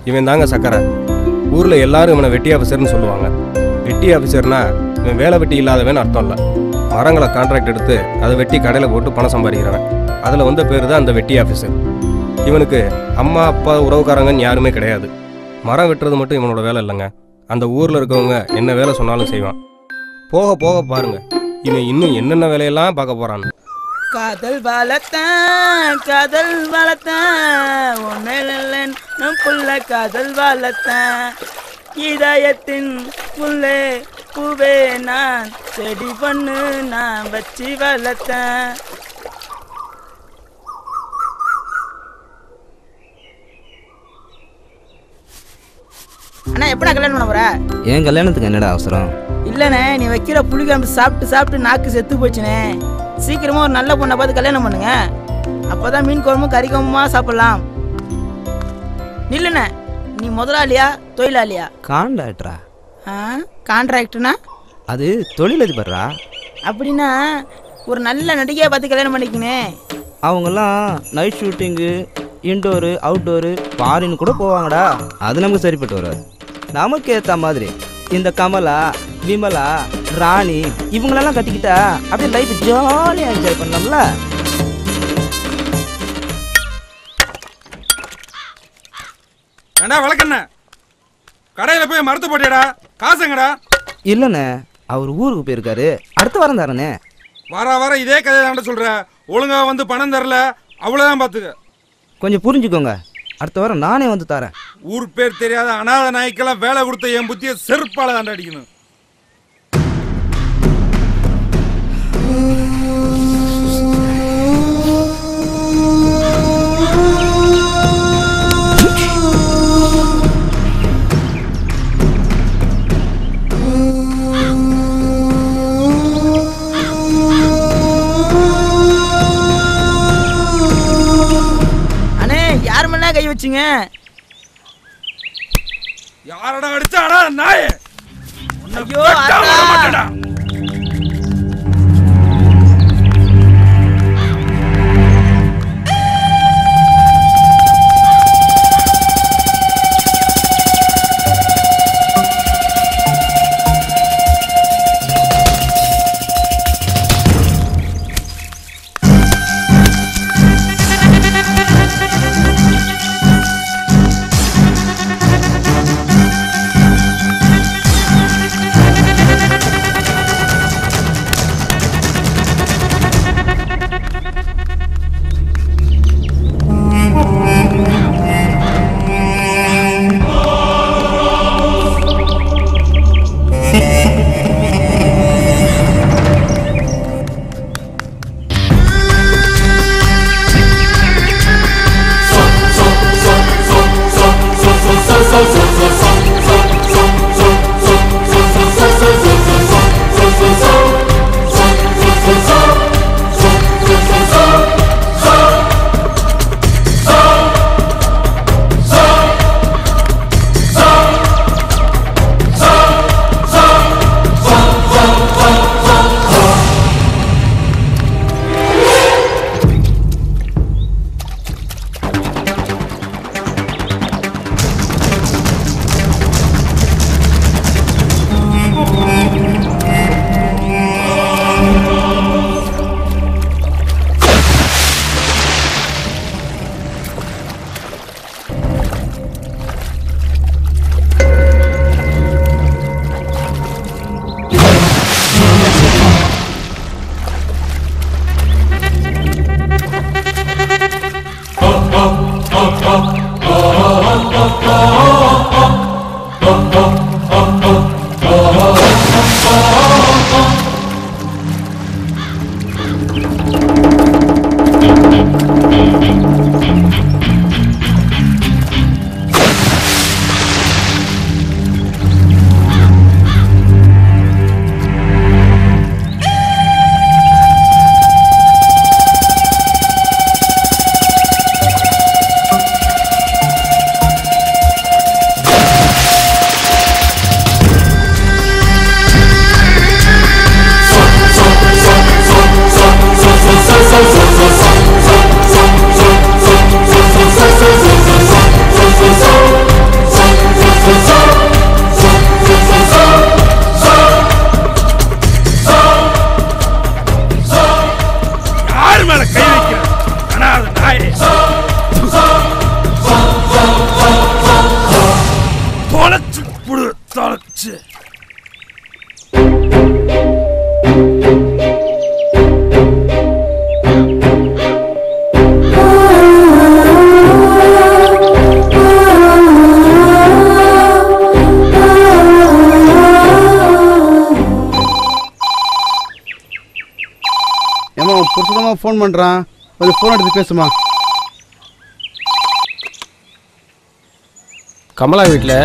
இவன் தாங்க சக்கரை. ஊரில் எல்லாரும் இவனை வெட்டி ஆஃபீஸர்னு சொல்லுவாங்க. வெட்டி ஆஃபீஸர்னா இவன் வேலை வெட்டி இல்லாதவன் அர்த்தம் இல்லை. மரங்களை கான்ட்ராக்ட் எடுத்து அதை வெட்டி கடையில் போட்டு பணம் சம்பாதிக்கிறவன். அதில் வந்த பேர் தான் அந்த வெட்டி ஆஃபீஸர். இவனுக்கு அம்மா அப்பா உறவுக்காரங்கன்னு யாருமே கிடையாது. மரம் வெட்டுறது மட்டும் இவனோட வேலை இல்லைங்க. அந்த ஊரில் இருக்கவங்க என்ன வேலை சொன்னாலும் செய்வான். போக போக பாருங்க இவன் இன்னும் என்னென்ன வேலையெல்லாம் பார்க்க போறான்னு. காதல் வளர்த்தேன் உன்னில் புள்ள காதல் வளர்த்தேன் இதயத்தின் புல்லே பூவே நான் செடி பண்ணு நான் வச்சு வளர்த்தேன். அண்ணா எப்படா கல்யாணம் பண்ண போற? என் கல்யாணத்துக்கு என்னடா அவசரம்? இல்லண்ணே, நீ வைக்கிற புளிக்குழம்பு சாப்பிட்டு நாக்கு செத்து போச்சுனே. சீக்கிரமா ஒரு நல்ல பொண்ணை பார்த்து கல்யாணம் பண்ணுங்க. அப்பதான் மீன் குழம்பும் கறி குழம்புமா சாப்பிடலாம். நில்லுண்ணே, நீ முதலாளியா தொழிலாளியா? கான்ட்ராக்டரா? கான்ட்ராக்டர்னா அது தொழிலதிபர்ரா. அப்படின்னா ஒரு நல்ல நடிகையை பார்த்து கல்யாணம் பண்ணிக்கினே. அவங்கெல்லாம் night shooting, indoor outdoor foreign கூட போவாங்கடா. அது நமக்கு சரிப்பட்டு வராது. நமக்கு ஏற்ற மாதிரி இந்த கமலா, விமலா, ராணி இவங்களெல்லாம் கட்டிக்கிட்டா அப்படியே லைஃப் ஜாலியாக என்ஜாய் பண்ணலாம்ல. ஏண்டா வழக்கண்ண கடையில் போய் மறுத்து போட்டியடா, காசுங்கடா. இல்லைண்ணே, அவர் ஊருக்கு போயிருக்காரு, அடுத்த வாரம் தரண்ணே. வர இதே கதையை தாண்ட சொல்ற. ஒழுங்கா வந்து பணம் தரல அவ்வளோதான் பார்த்துக்க. கொஞ்சம் புரிஞ்சுக்கோங்க, அடுத்த வாரம் நானே வந்து தரேன். ஊர் பேர் தெரியாத அநாத நாய்க்கெல்லாம் வேலை கொடுத்த என் புத்தியை செருப்பால தாண்ட அடிக்கணும். கை வச்சுங்க. யாரடா அடிச்சாடா நாய்? ஐயோ அண்ணா. ஏமா புதுசுதாம்மா ஃபோன் பண்ணுறான், கொஞ்சம் ஃபோன் எடுத்து பேசுமா. கமலா வீட்டில்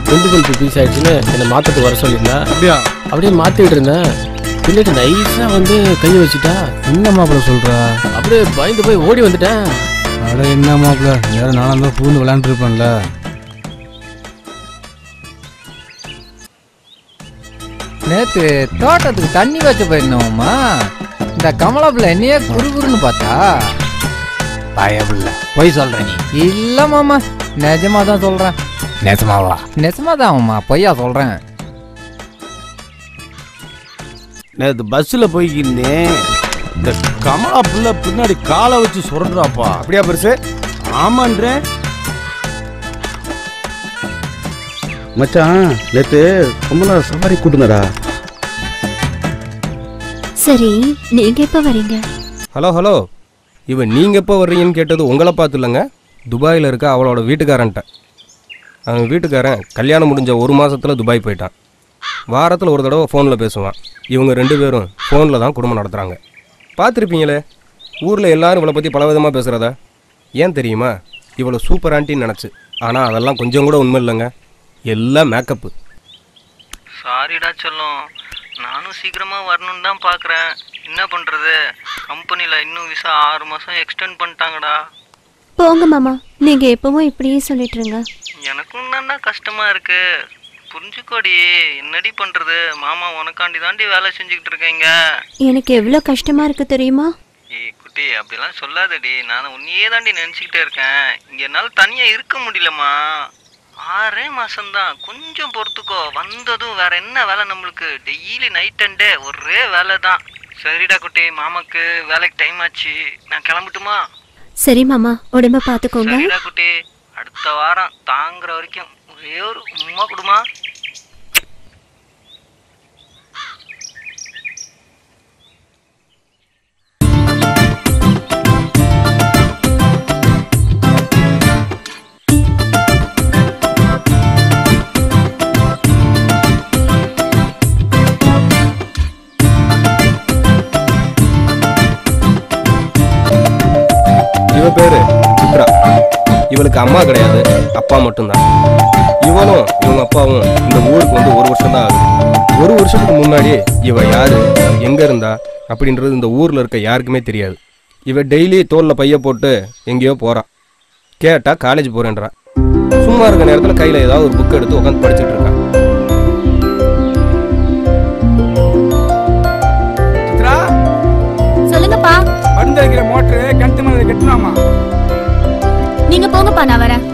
குண்டு பல்பு பீஸ் ஆயிடுச்சுன்னு என்னை மாற்றத்துக்கு வர சொல்லியிருந்தேன். அப்படியா? அப்படியே மாற்றிட்டு இருந்தேன். பின்னாடி நைஸாக வந்து கையை வச்சுட்டா. என்ன மாப்பிள்ள சொல்கிறா? அப்படியே பயந்து போய் ஓடி வந்துட்டேன். அட என்ன மாப்பிள்ள, வேறு நானும் தான் பூந்து விளையாண்டுருப்பேன்ல. நேற்று தோட்டத்துக்கு தண்ணி வச்சு போயிருந்தோம்மா. இந்த கமலா பிள்ளை என்னையே குறுகுறுன்னு பார்த்தா. பயபில்ல போய் சொல்ற நீ? இல்லை மாமா, நிஜமா தான் சொல்கிறேன். நேசமாவா? நிஜமா தான்மா, பொய்யா சொல்கிறேன். நேற்று பஸ்ஸில் போய்க்கிருந்தேன். இந்த கமலா பிள்ளை பின்னாடி காலை வச்சு சுரண்டுறாப்பா. அப்படியா பெருசு? ஆமான்றேன் மச்சான், நேற்று கமலா சவாரி கூட்டுனடா. சரி, நீங்க எப்ப வரீங்க? ஹலோ ஹலோ, இவன் நீங்கள் எப்போ வர்றீங்கன்னு கேட்டது உங்களை பார்த்து இல்லைங்க, துபாயில் இருக்க அவளோட வீட்டுக்காரன்ட்ட. அவன் வீட்டுக்காரன் கல்யாணம் முடிஞ்ச 1 மாதத்தில் துபாய் போயிட்டான். வாரத்தில் ஒரு தடவை ஃபோனில் பேசுவான். இவங்க 2 பேரும் ஃபோனில் தான் குடும்பம் நடத்துகிறாங்க. பார்த்துருப்பீங்களே, ஊரில் எல்லாரும் இவளை பற்றி பலவிதமாக பேசுகிறதா. ஏன் தெரியுமா? இவ்வளோ சூப்பர் ஆண்டின்னு நினச்சி. ஆனால் அதெல்லாம் கொஞ்சம் கூட உண்மை இல்லைங்க, எல்லாம் மேக்கப்பு. சாரிடா சொல்லும், நானும் சீக்கிரமாக வரணுன்னு தான் பார்க்குறேன். என்ன பண்ணுறது, கம்பெனியில் இன்னும் விசா 6 மாதம் எக்ஸ்டெண்ட் பண்ணிட்டாங்கடா. போங்க மாமா, நீங்க எப்பவும் இப்படியே சொல்லிட்டு இருங்க. எனக்கும் தான்டா கஷ்டமாக இருக்கு, புரிஞ்சுக்கோடி. என்னடி பண்ணுறது, மாமா உனக்காண்டி தாண்டி வேலை செஞ்சுக்கிட்டு இருக்கீங்க. எனக்கு எவ்வளவு கஷ்டமா இருக்கு தெரியுமா? ஏய் குட்டி, அப்படிலாம் சொல்லாதடி. நான் உன்னையே தாண்டி நினச்சிக்கிட்டே இருக்கேன். இங்கே என்னால் தனியாக இருக்க முடியலம்மா. 6 மாதம்தான், கொஞ்சம் பொறுத்துக்கோ. வந்ததும் வேற என்ன வேலை நம்மளுக்கு? டெய்லி நைட் அண்ட் டே ஒரே வேலை தான். சரிடா குட்டி, மாமாக்கு வேலைக்கு டைம் ஆச்சு, நான் கிளம்பட்டுமா? சரி மாமா, உடம்ப பாத்துக்கோங்க. சரிடா குட்டி, அடுத்த வாரம் தாங்குற வரைக்கும் ஒரே ஒரு உம்மா கொடுமா. இவ பேரு சித்ரா. இவளுக்கு அம்மா கிடையாது, அப்பா மட்டும்தான். இவளும் இவங்க அப்பாவும் இந்த ஊருக்கு வந்து 1 வருஷம் தான் ஆகுது. 1 வருஷத்துக்கு முன்னாடி இவ யாரு, எங்க இருந்தா அப்படின்றது இந்த ஊர்ல இருக்க யாருக்குமே தெரியாது. இவ டெய்லி தோல்ல பைய போட்டு எங்கேயோ போறா. கேட்டா காலேஜ் போறேன்றா. சும்மா இருக்க நேரத்துல கையில ஏதாவது ஒரு புக் எடுத்து உட்காந்து படிச்சுட்டு இருக்கா. சித்ரா, சொல்லுங்கப்பா. மருந்து வைக்கிற மோட்டரு கிணத்து மேல கட்டணுமா? நீங்க போங்கப்பா, நான் வரேன்.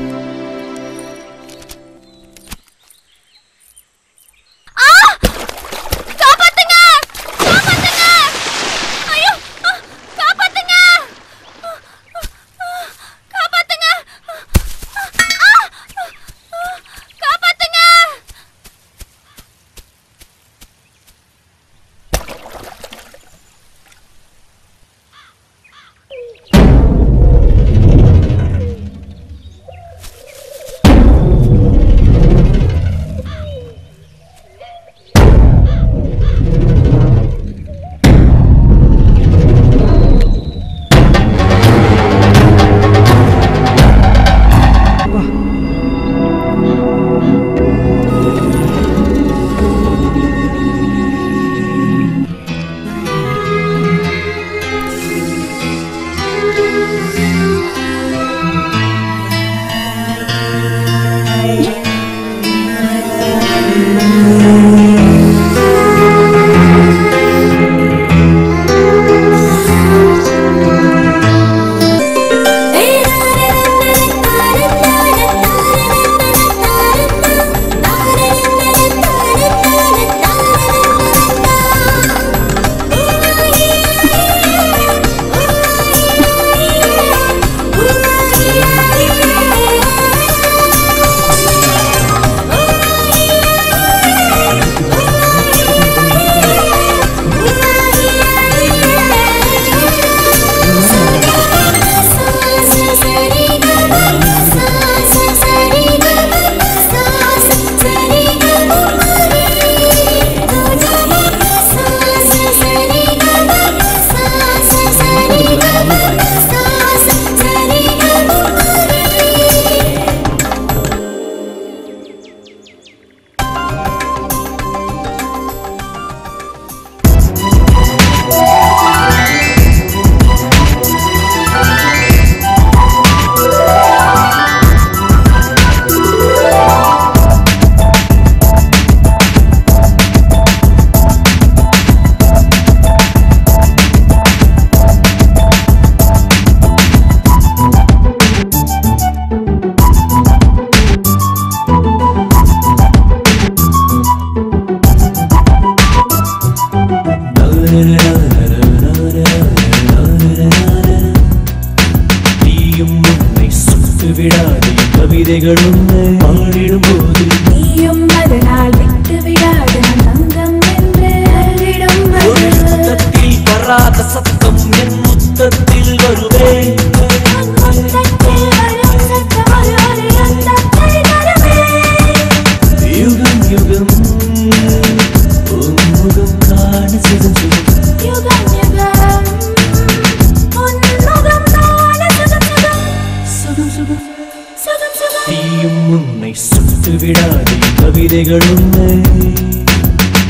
முத்தத்தில் வருவேன் யுகம் யுகம் உன்முகம் காண சுகம் சுகம் தீயும் உன்னை சுட்டு விடாதே கவிதைகள் உன்னை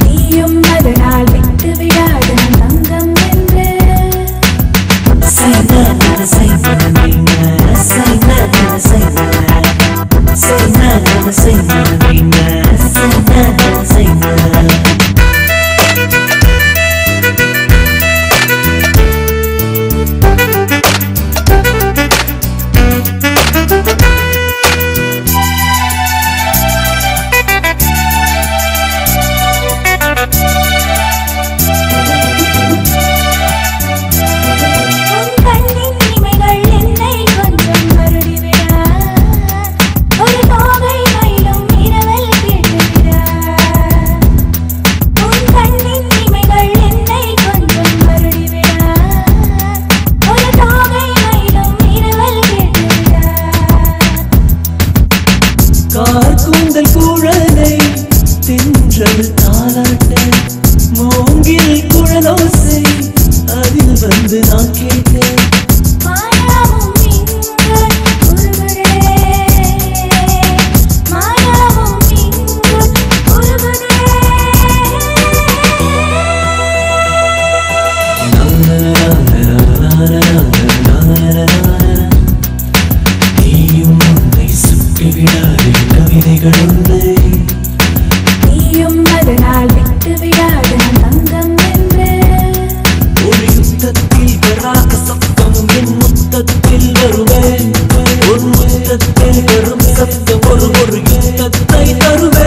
நீயும் அதனால் விட்டு விடாத தங்கம் என்று கூந்தல் குழலை தென்றல் தாலாட்ட மூங்கில் குழலோசை அதில் வந்து நான் கேட்டேன் நீயும் உன்னை சுட்டி விடாதே கவிதைகள் உன்னை நீயும் அதனால் விட்டு விடாத தங்கம் என்று ஒரு யுத்தத்தில் வராத சத்தம் என் முத்தத்தில் வருவேன் ஒரு முத்தத்தில் வரும் சத்தம் ஒரு யுத்தத்தை தருவேன்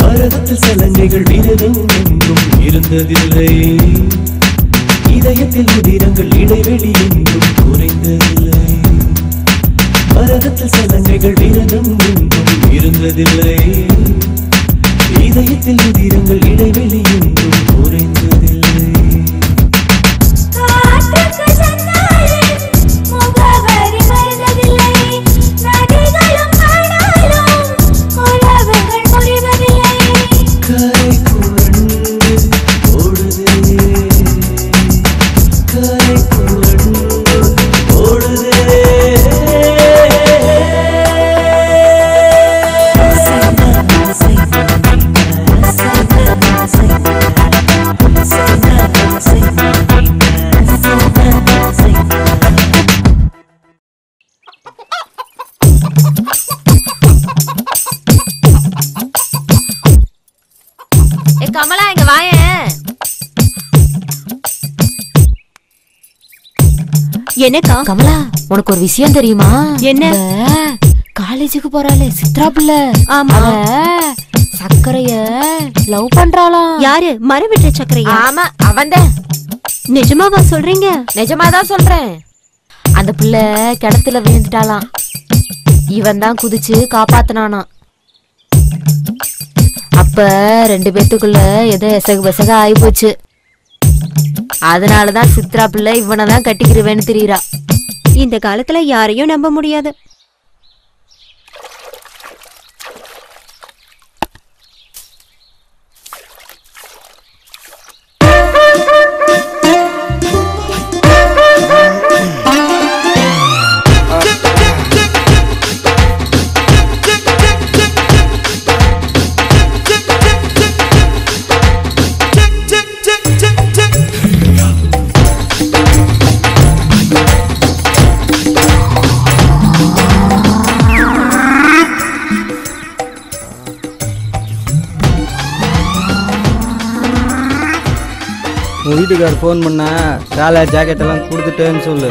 பரதத்தில் சலங்கைகள் விரதம் எங்கும் இருந்ததில்லை இதயத்தில் உதிரங்கள் இடைவெளி எங்கும் குறைந்ததில்லை பரதத்தில் சலங்கைகள் விரதம் எங்கும் இருந்ததில்லை இதயத்தில் உதிரங்கள் இடைவெளி எங்கும் குறைந்ததில்லை கமலா இங்க வாயேன். என்னக்கா? கமலா உனக்கு ஒரு விஷயம் தெரியுமா? என்ன? காலேஜுக்கு போறாளே சித்ரா பிள்ளை, ஆமா, சக்கரைய லவ் பண்றாளாம். யாரு? மரம் விட்டுற சக்கரையா? ஆமா அவன்தான். நிஜமாவா சொல்றீங்க? நிஜமாதான் சொல்றேன். அந்த பிள்ளை கிணத்துல விழுந்துட்டாளாம். இவன் தான் குதிச்சு காப்பாத்தினானா. அப்ப ரெண்டு பேத்துக்குள்ள ஏதோ எசகு பெசக ஆகி போச்சு. அதனாலதான் சித்ரா பிள்ளை இவனதான் கட்டிக்கிறவேன்னு தெரியுறா. இந்த காலத்துல யாரையும் நம்ப முடியாது. உன் வீட்டுக்கார் ஃபோன் பண்ணா காலை ஜாக்கெட்டெல்லாம் கொடுத்துட்டேன்னு சொல்லு.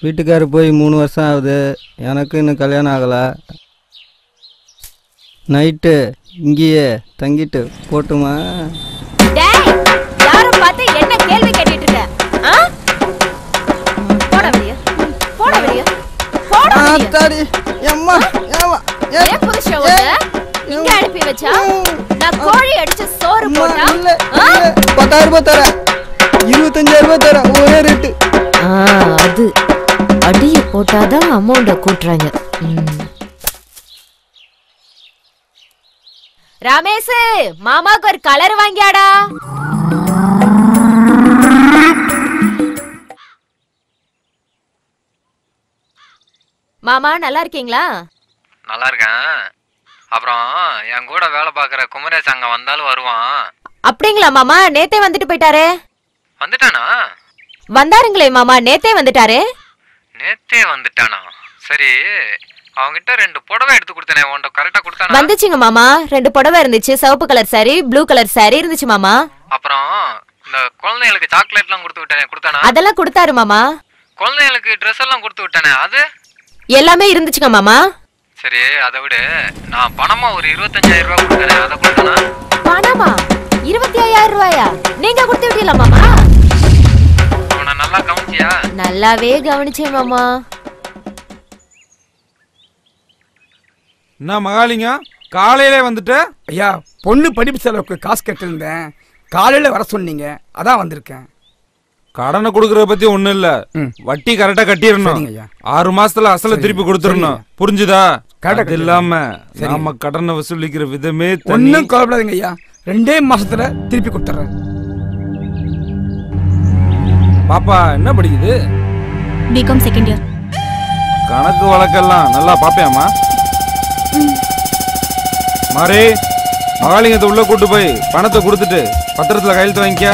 வீட்டுக்காரு போய் 3 வருஷம் ஆகுது, எனக்கு இன்னும் கல்யாணம் ஆகலை. நைட்டு இங்கேயே தங்கிட்டு போட்டுமா? யாரும் பார்த்து என்ன கேள்வி கேட்டுட்டு இருக்க? போட வெளிய, போட வெளிய, போட வெளிய. அம்மா ஏன் புருஷன் உன்னை இங்க அனுப்பி வச்சா? நான் கோழி அடிச்சு சோறு போட்டா 10,000 ரூபாய் தர, 25,000 ரூபாய் தர, ஒரே ரேட்டு. அது அடிய போட்டாதான் அமௌண்ட கூட்டுறாங்க. ரமேஷ், மாமாக்கு ஒரு கலர் வாங்கியாடா. மாமா நல்லா இருக்கீங்களா? நல்லா இருக்கேன். அப்புறம் என் கூட வேலை பார்க்குற குமரேஷ் அங்க வந்தாலும் வருவான். அப்படிங்களா மாமா? நேத்தே வந்துட்டு போயிட்டாரே. வந்துட்டானா? வந்தாருங்களே மாமா, நேத்தே வந்துட்டாரு. நேத்தே வந்துட்டானா? சரி, அவங்கிட்ட 2 புடவை எடுத்து கொடுத்தனே, உன்கிட்ட கரெக்டா கொடுத்தானா? வந்துச்சுங்க மாமா. 2 புடவை இருந்துச்சு, சிவப்பு colour sorry, blue colour sorry இருந்துச்சு மாமா. அப்புறம் இந்த குழந்தைகளுக்கு சாக்லேட்லாம் கொடுத்து விட்டானே, கொடுத்தானா? அதெல்லாம் கொடுத்தாரு மாமா. குழந்தைகளுக்கு ட்ரெஸ் எல்லாம் கொடுத்து விட்டானே, அது எல்லாமே இருந்துச்சுங்க மாமா. சரி, அதை விட நான் பணமா ஒரு 25,000 ரூபாய் கொடுத்தனே, அதை கொடுத்தானா? பணமா? 25,000 ரூபாயா? நீங்க கொடுத்து விட்டீங்களா மாமா? உன்னை நல்லா கவனிச்சியா? நல்லாவே கவனிச்சேன் மாமா. என்ன மகாலிங்க காலையிலே வந்துட்ட? ஐயா, பொண்ணு படிப்பு செலவுக்கு காசு கட்டிருந்தேன், காலையில வர சொன்னீங்க, அதான் வந்திருக்கேன். கடனை கொடுக்கறத பத்தி ஒண்ணும் இல்ல, வட்டி கரெக்டா கட்டிடணும். 6 மாசத்துல அசல திருப்பி கொடுத்துடணும், புரிஞ்சுதா? அது இல்லாம நாம கடனை வசூலிக்கிற விதமே ஒன்னும் கவலைப்படாதீங்க ஐயா, 2 மாசத்துல திருப்பி கொடுத்துறேன். பாப்பா என்ன படிக்குது? BCom second year. கணக்கு வழக்கெல்லாம் நல்லா பாப்பியாமா? மாறி, மகாலிங்கத்தை உள்ள கூட்டு போய் பணத்தை கொடுத்துட்டு பத்திரத்துல கையெழுத்து வாங்கிக்க.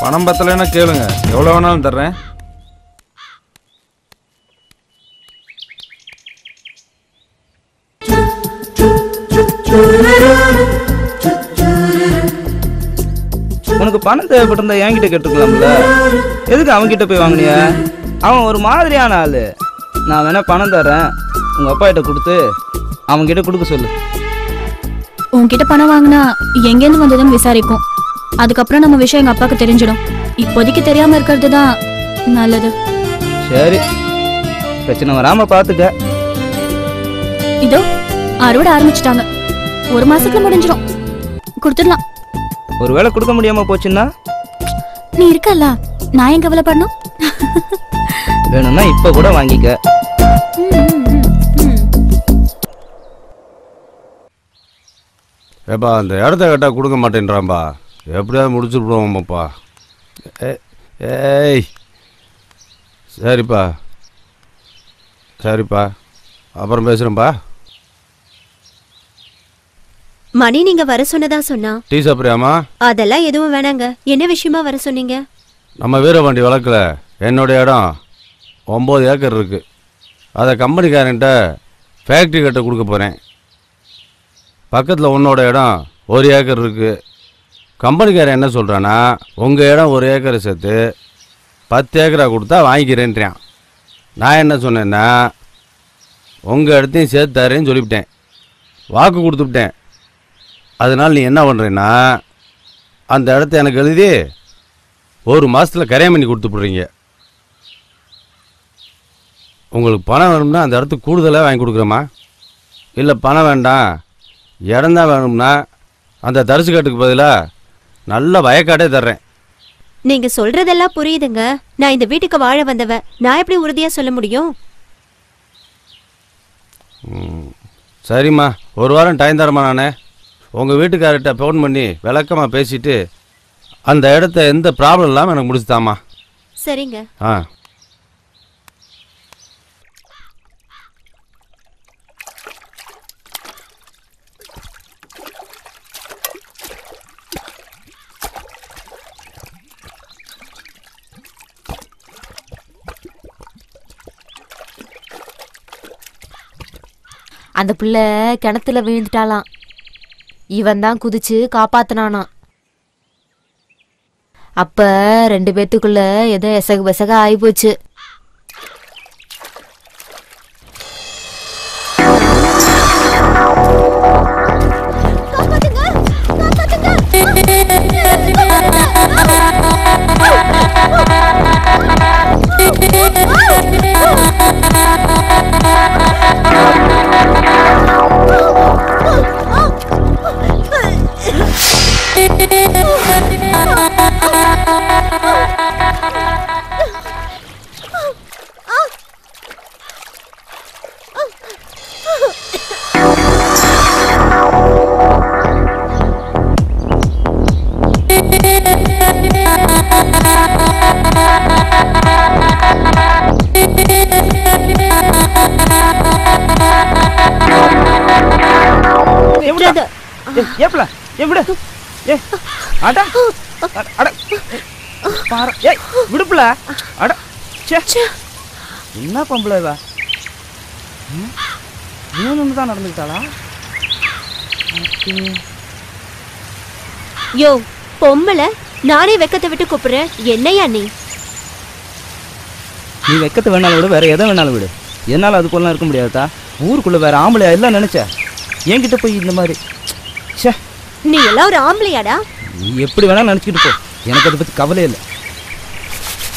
பணம் பத்தலைன்னா கேளுங்க, எவ்வளவு வேணாலும் தர்றேன். உனக்கு பணம் தேவைப்பட்டிருந்தா என்கிட்ட கேட்டுக்கலாம்ல, எதுக்கு அவன்கிட்ட போய் வாங்கினிய? அவன் ஒரு மாதிரியான ஆளு. நான் வேணா பணம் தரேன், உங்க அப்பா கிட்ட கொடுத்து அவன்கிட்ட கொடுக்க சொல்லு. உன்கிட்ட பணம் வாங்கினா எங்கேருந்து வந்ததுன்னு விசாரிப்போம். அதுக்கப்புறம் நம்ம விஷயம் எங்க அப்பாவுக்கு தெரிஞ்சிடும். இப்போதைக்கு தெரியாம இருக்கிறது தான் நல்லது. சரி, பிரச்சனை வராம பாத்துக்க. இதோ அறுவடை ஆரம்பிச்சிட்டாங்க, 1 மாசத்துல முடிஞ்சிடும், கொடுத்துடலாம். ஒருவேளை கொடுக்க முடியாம போச்சுன்னா? நீ இருக்கல்ல, நான் ஏன் கவலைப்படணும்? வேணும்னா இப்ப கூட வாங்கிக்க. ஏப்பா, அந்த இடத்த கேட்டா கொடுக்க மாட்டேன்றான்பா, எப்படியாவது முடிச்சுடுவோம்ப்பா. ஏய், சரிப்பா சரிப்பா, அப்புறம் பேசுகிறேன்ப்பா. மணி நீங்க வர சொன்னதா சொன்னா. டீ சாப்பிட்றியாமா? அதெல்லாம் எதுவும் வேணாங்க. என்ன விஷயமா வர சொன்னீங்க? நம்ம வீரபாண்டி வழக்கில் என்னுடைய இடம் 9 ஏக்கர் இருக்குது. அதை கம்பெனிக்காரன்ட்ட ஃபேக்ட்ரி கட்ட கொடுக்க போகிறேன். பக்கத்தில் உன்னோட இடம் 1 ஏக்கர் இருக்குது. கம்பெனிக்காரன் என்ன சொல்கிறான்னா, உங்கள் இடம் 1 ஏக்கரை சேர்த்து 10 ஏக்கரா கொடுத்தா வாங்கிக்கிறேன்றான். நான் என்ன சொன்னேன்னா, உங்கள் இடத்தையும் சேர்த்து தரேன்னு சொல்லிவிட்டேன், வாக்கு கொடுத்துவிட்டேன். அதனால் நீ என்ன பண்ணுறேன்னா, அந்த இடத்த எனக்கு எழுதி 1 மாதத்தில் கரையம் பண்ணி கொடுத்துட்றீங்க. உங்களுக்கு பணம் வேணும்னா அந்த இடத்துக்கு கூடுதலாக வாங்கி கொடுக்குறேம்மா. இல்லை பணம் வேண்டாம், இடம்தான் வேணும்னா அந்த தரிசுக்காட்டுக்கு பதிலாக நல்ல வயக்காட்டே தர்றேன். நீங்க சொல்றதெல்லாம் புரியுதுங்க. நான் இந்த வீட்டுக்கு வாழ வந்தவ, நான் எப்படி உறுதியா சொல்ல முடியும்? சரிம்மா, 1 வாரம் டைம் தரமா? நானே உங்கள் வீட்டுக்காரர்கிட்ட ஃபோன் பண்ணி விளக்கமாக பேசிவிட்டு அந்த இடத்த எந்த ப்ராப்ளம் இல்லாமல் எனக்கு முடிச்சுதாம்மா. சரிங்க. ஆ, அந்த பிள்ளை கிணத்துல விழுந்துட்டாளாம். இவன் தான் குதிச்சு காப்பாத்தினானாம். அப்ப 2 பேத்துக்குள்ள ஏதோ எசகு பெசக ஆயிப்போச்சு. என்ன பொம்பளை தான் நடந்துக்கிட்டாளா? யோ பொம்பளை, நானே வெக்கத்தை விட்டு கூப்பிடுறேன். என்னையா நீ வெக்கத்தை வேணாலும் விடு, வேற எதை வேணாலும் விடு. என்னால் அது போலாம் இருக்க முடியாதா? ஊருக்குள்ள வேற ஆம்பளையா எல்லாம் நினைச்ச என்கிட்ட போய் இந்த மாதிரி. நீ எல்லாம் ஒரு ஆம்பளையாடா? நீ எப்படி வேணாலும் நினைச்சுக்கிட்டு போ, எனக்கு அதை பத்தி கவலை இல்லை.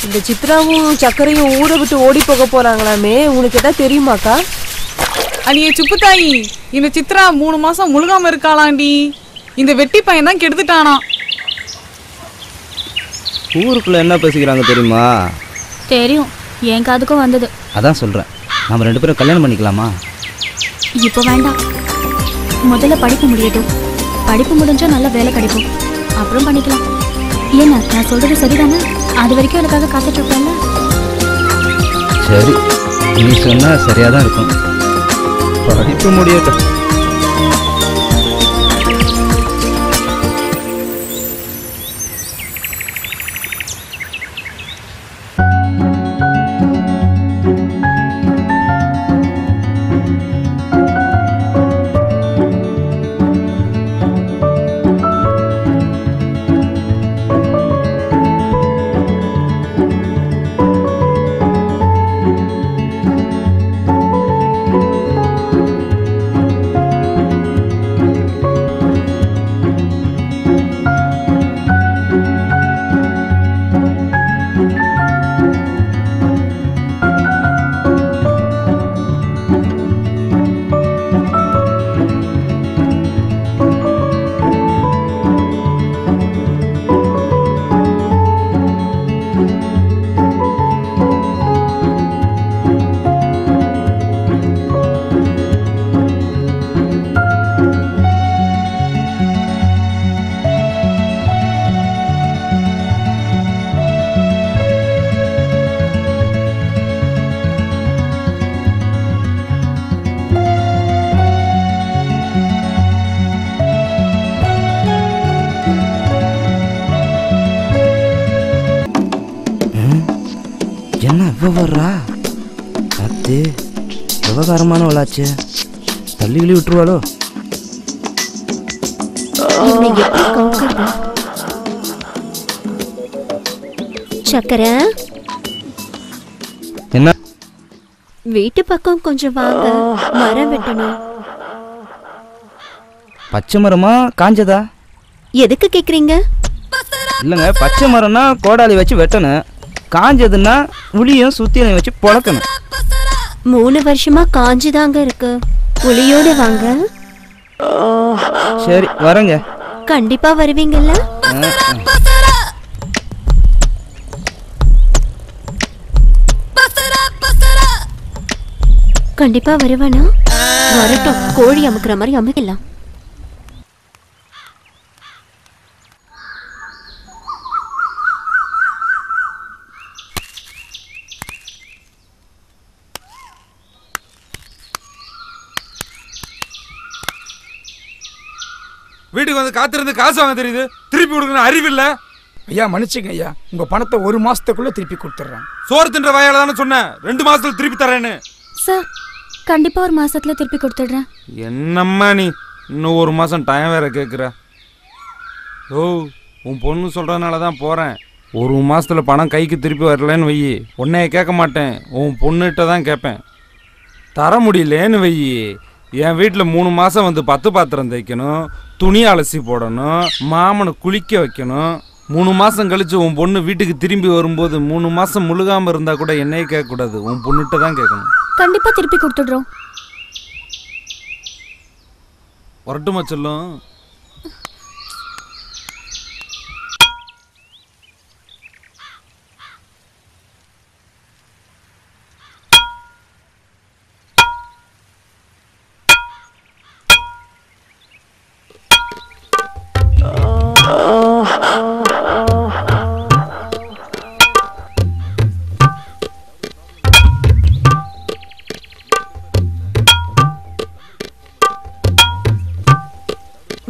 இந்த சித்ராவும் சக்கரையும் ஊரை விட்டு ஓடி போக போறாங்களாமே, உனக்கு எதாவது தெரியுமாக்கா? அடியே சுப்புத்தாயி, இந்த சித்ரா 3 மாசம் முழுகாம இருக்காளாண்டி. இந்த வெட்டி பையன் தான் கெடுத்துட்டானா. ஊருக்குள்ள என்ன பேசிக்கிறாங்க தெரியுமா? தெரியும், என் காதுக்கும் வந்தது. அதான் சொல்றேன், நம்ம 2 பேரும் கல்யாணம் பண்ணிக்கலாமா? இப்போ வேண்டாம், முதல்ல படிப்பு முடியட்டும். படிப்பு முடிஞ்சா நல்ல வேலை கிடைக்கும், அப்புறம் பண்ணிக்கலாம். ஏன்னா நான் சொல்றது சரிதானே? அது வரைக்கும் எனக்காக காத்துட்டு இருப்பேன்ல. சரி, நீ சொன்னா சரியா தான் இருக்கும். படிப்பு முடியட்டும். என்ன இவ்வளோ வர்றா? அது விவகாரமானவளாச்சு, தள்ளிகளி விட்டுருவாளோ? சக்கரை, என்ன வீட்டு பக்கம் கொஞ்சம் வாங்க, மரம் வெட்டணும். பச்சை மரமா காஞ்சதா? எதுக்கு கேக்குறீங்க? இல்லைங்க, பச்சை மரம்னா கோடாலி வச்சு வெட்டணும், காஞ்சதுன்னா உளியும் சுத்தியும் வச்சு பொழக்கணும். 3 வருஷமா காஞ்சுதாங்க இருக்கு, புளியோட வாங்க. சரி வரேங்க. கண்டிப்பா வருவீங்கல்ல? கண்டிப்பா வருவானா? வரட்டும், கோழி அமுக்குற மாதிரி அமுக்கலாம். வீட்டுக்கு வந்து காத்திருந்து காசு வாங்க தெரியுது, திருப்பி கொடுக்கணும் அறிவு இல்ல? ஐயா மன்னிச்சுங்க ஐயா, உங்க பணத்தை 1 மாசத்துக்குள்ள திருப்பி கொடுத்துட்றேன். சோறு தின்ற வயல தானே சொன்னேன் 2 மாசத்துல திருப்பி தரேன்னு. சார் கண்டிப்பா ஒரு மாசத்துல திருப்பி கொடுத்துடுறேன். என்னம்மா நீ இன்னும் 1 மாசம் டைம் வேற கேட்குற? ஓ, உன் பொண்ணு சொல்றதுனால தான் போறேன். 1 மாசத்துல பணம் கைக்கு திருப்பி வரலன்னு வையி, உன்னைய கேட்க மாட்டேன், உன் பொண்ணுகிட்ட தான் கேட்பேன். தர முடியலேன்னு வையி, என் வீட்டில் 3 மாசம் வந்து 10 பாத்திரம் தைக்கணும், துணி அலசி போடணும், மாமனை குளிக்க வைக்கணும். 3 மாசம் கழிச்சு உன் பொண்ணு வீட்டுக்கு திரும்பி வரும்போது 3 மாசம் முழுகாம இருந்தா கூட என்னையே கேட்கக்கூடாது, உன் பொண்ணுகிட்ட தான் கேட்கணும். கண்டிப்பா திருப்பி கொடுத்துடுறோம். வரட்டுமா செல்லும்?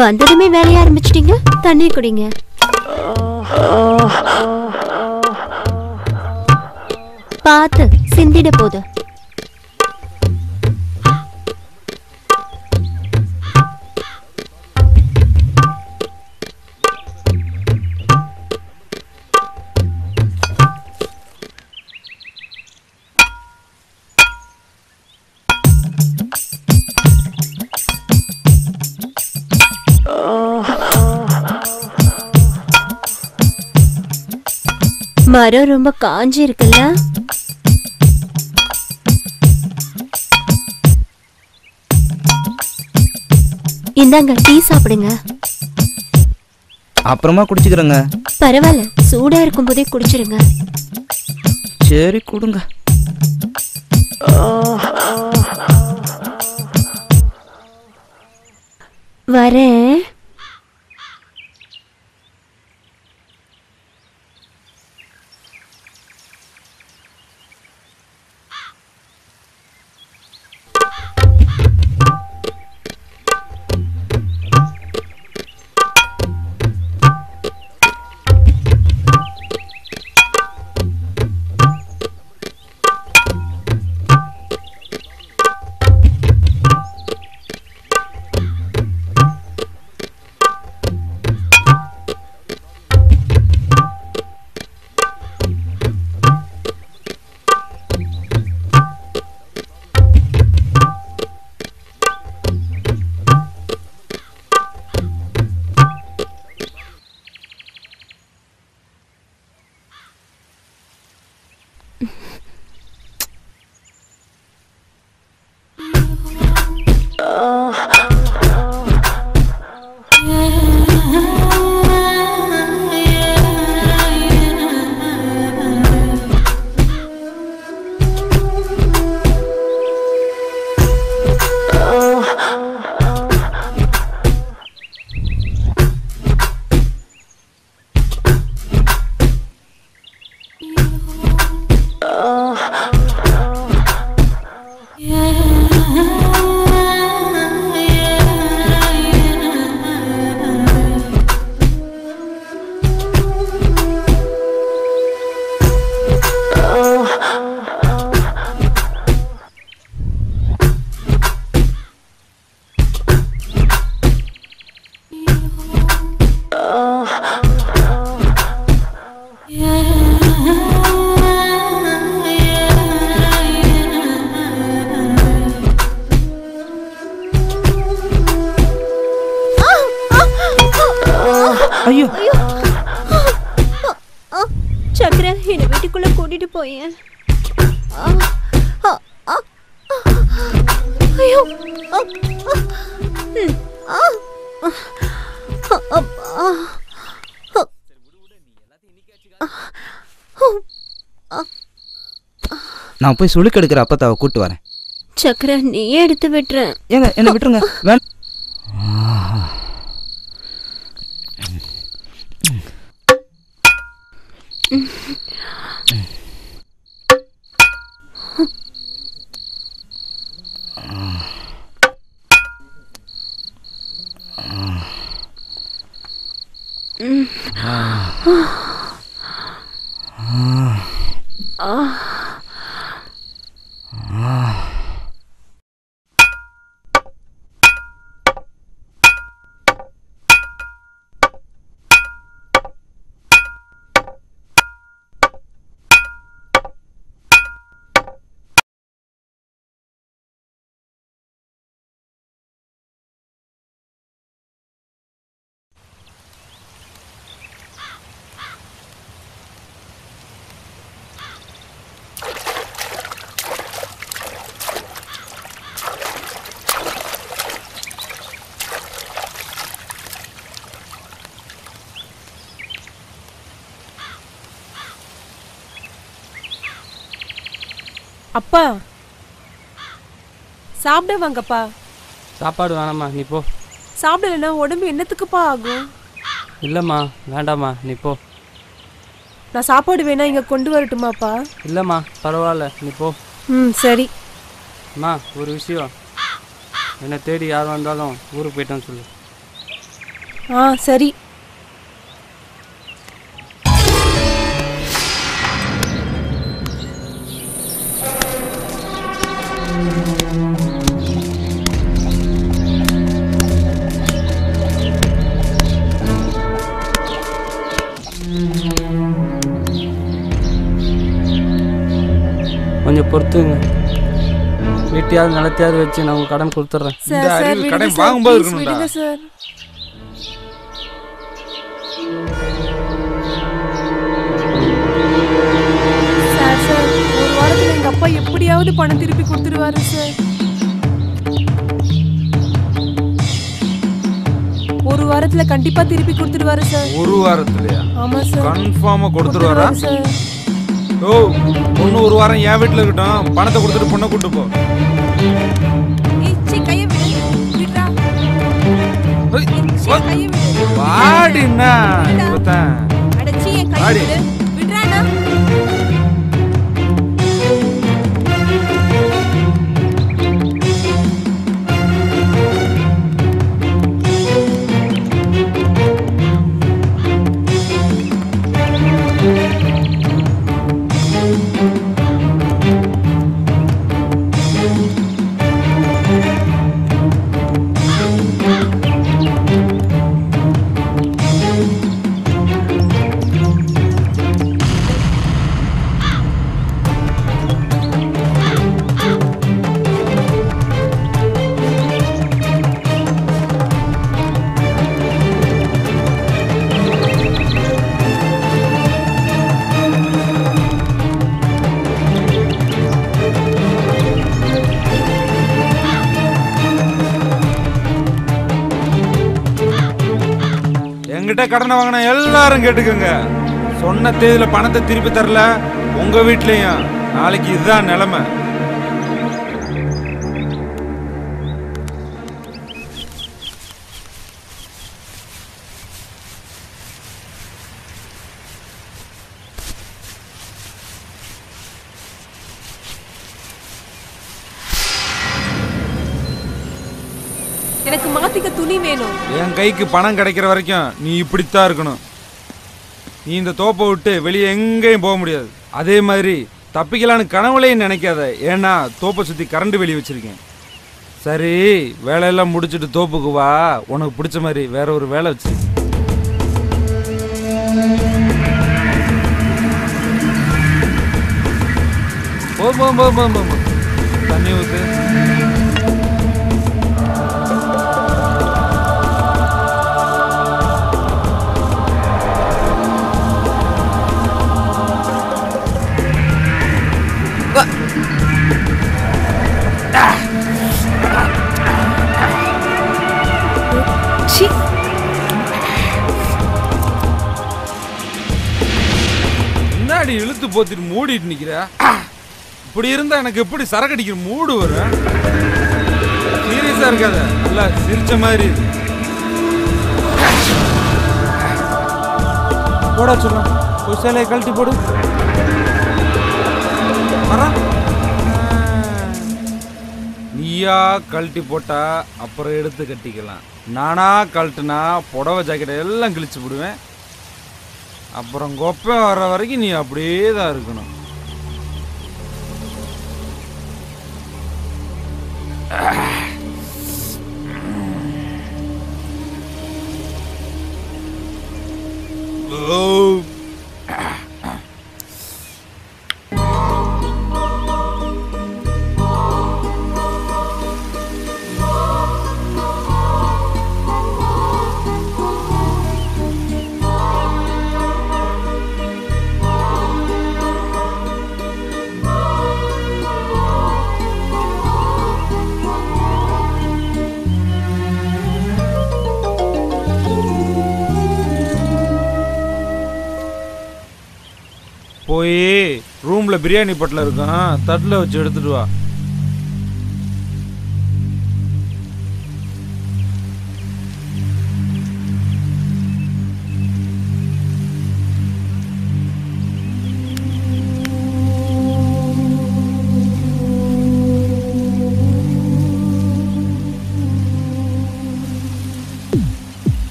வந்ததுமே வேலைய ஆரம்பிச்சிட்டீங்க. தண்ணி குடிங்க. பார்த்து சிந்திட போகுது. மரம் ரொம்ப காஞ்சி இருக்குல்ல? இந்தாங்க டீ சாப்பிடுங்க. அப்புறமா குடிச்சுக்கிறேங்க. பரவாயில்ல, சூடா இருக்கும் போதே குடிச்சிருங்க. சரி கொடுங்க. வரேன். ஐயோ சக்கரை, என்ன வீட்டுக்குள்ள கூட்டிட்டு போயேன். ஐயோ நான் போய் சுளுக்கு எடுக்கிற அப்பத்தாவை கூட்டு வரேன். சக்கரை, நீயே எடுத்து விட்டுறேன். ஏங்க என்ன விட்டுருங்க. வேண்டாம். அப்பா சாப்பிட வாங்கப்பா. சாப்பாடு வேணாம்மா நீ போ. சாப்பிடலன்னா உடம்பு என்னத்துக்குப்பா ஆகும்? இல்லைம்மா வேண்டாம்மா நீ போ. நான் சாப்பாடு வேணா இங்க கொண்டு வரட்டுமாப்பா? இல்லைம்மா பரவாயில்ல நீ போ. சரி. அம்மா ஒரு விஷயம், என்னை தேடி யார் வந்தாலும் ஊருக்கு போயிட்டோன்னு சொல்லு. சரி. கொஞ்சம் பொறுத்துங்க, வீட்டையாவது நிலத்தையாவது வச்சு நான் உங்க கடன் கொடுத்துட்றேன். கடன் வாங்கும்போது இருக்கணும்டா. சார் ஒரு வாரத்துல எங்க அப்பா எப்படியாவது பணம் திருப்பி கொடுத்துருவாரு சார். ஒரு வாரத்துல கண்டிப்பா திருப்பி கொடுத்துருவாரு சார். ஒரு வாரத்துலயா? ஆமா சார். கன்ஃபார்மா கொடுத்துருவாரா சார்? ஓ பொண்ணு ஒரு வாரம் என் வீட்டுல இருக்கட்டும், பணத்தை கொடுத்துட்டு பொண்ணை கூட்டு போ. வாடினா வாடி. என்கிட்ட கடனை வாங்கின எல்லாரும் கேட்டுக்கோங்க, சொன்ன தேதியில பணத்தை திருப்பி தரல உங்க வீட்லயும் நாளைக்கு இதுதான் நிலைமை. எனக்கு மாத்திக்க துணி வேணும். என் கைக்கு பணம் கிடைக்கிற வரைக்கும் நீ இப்படித்தான் இருக்கணும். நீ இந்த தோப்பை விட்டு வெளியே எங்கேயும் போக முடியாது. அதே மாதிரி தப்பிக்கலான்னு கனவுலையும் நினைக்காத, ஏன்னா தோப்பை சுற்றி கரண்ட் வெளியே வச்சிருக்கேன். சரி வேலையெல்லாம் முடிச்சுட்டு தோப்புக்கு வா, உனக்கு பிடிச்ச மாதிரி வேற ஒரு வேலை வச்சு. தண்ணி ஊத்து. முன்னாடி இழுத்து போத்திட்டு மூடிட்டு நிக்கிற. இப்படி இருந்தா எனக்கு எப்படி சரக்கு அடிக்கிற மூடு வரும்? சீரியஸா இருக்காத, நல்லா சிரிச்ச மாதிரி போட சொல்ல. ஒரு சேலையை கழட்டி போடு. நீயா கழட்டி போட்டா அப்புறம் எடுத்து கட்டிக்கலாம். நானா கழட்டுனா புடவை ஜாக்கெட்டை எல்லாம் கிழிச்சு விடுவேன். அப்புறம் கொப்பை வர்ற வரைக்கும் நீ அப்படியே தான் இருக்கணும். போய் ரூமில் பிரியாணி பொட்டில் இருக்கும், தட்டில் வச்சு எடுத்துட்டு வா.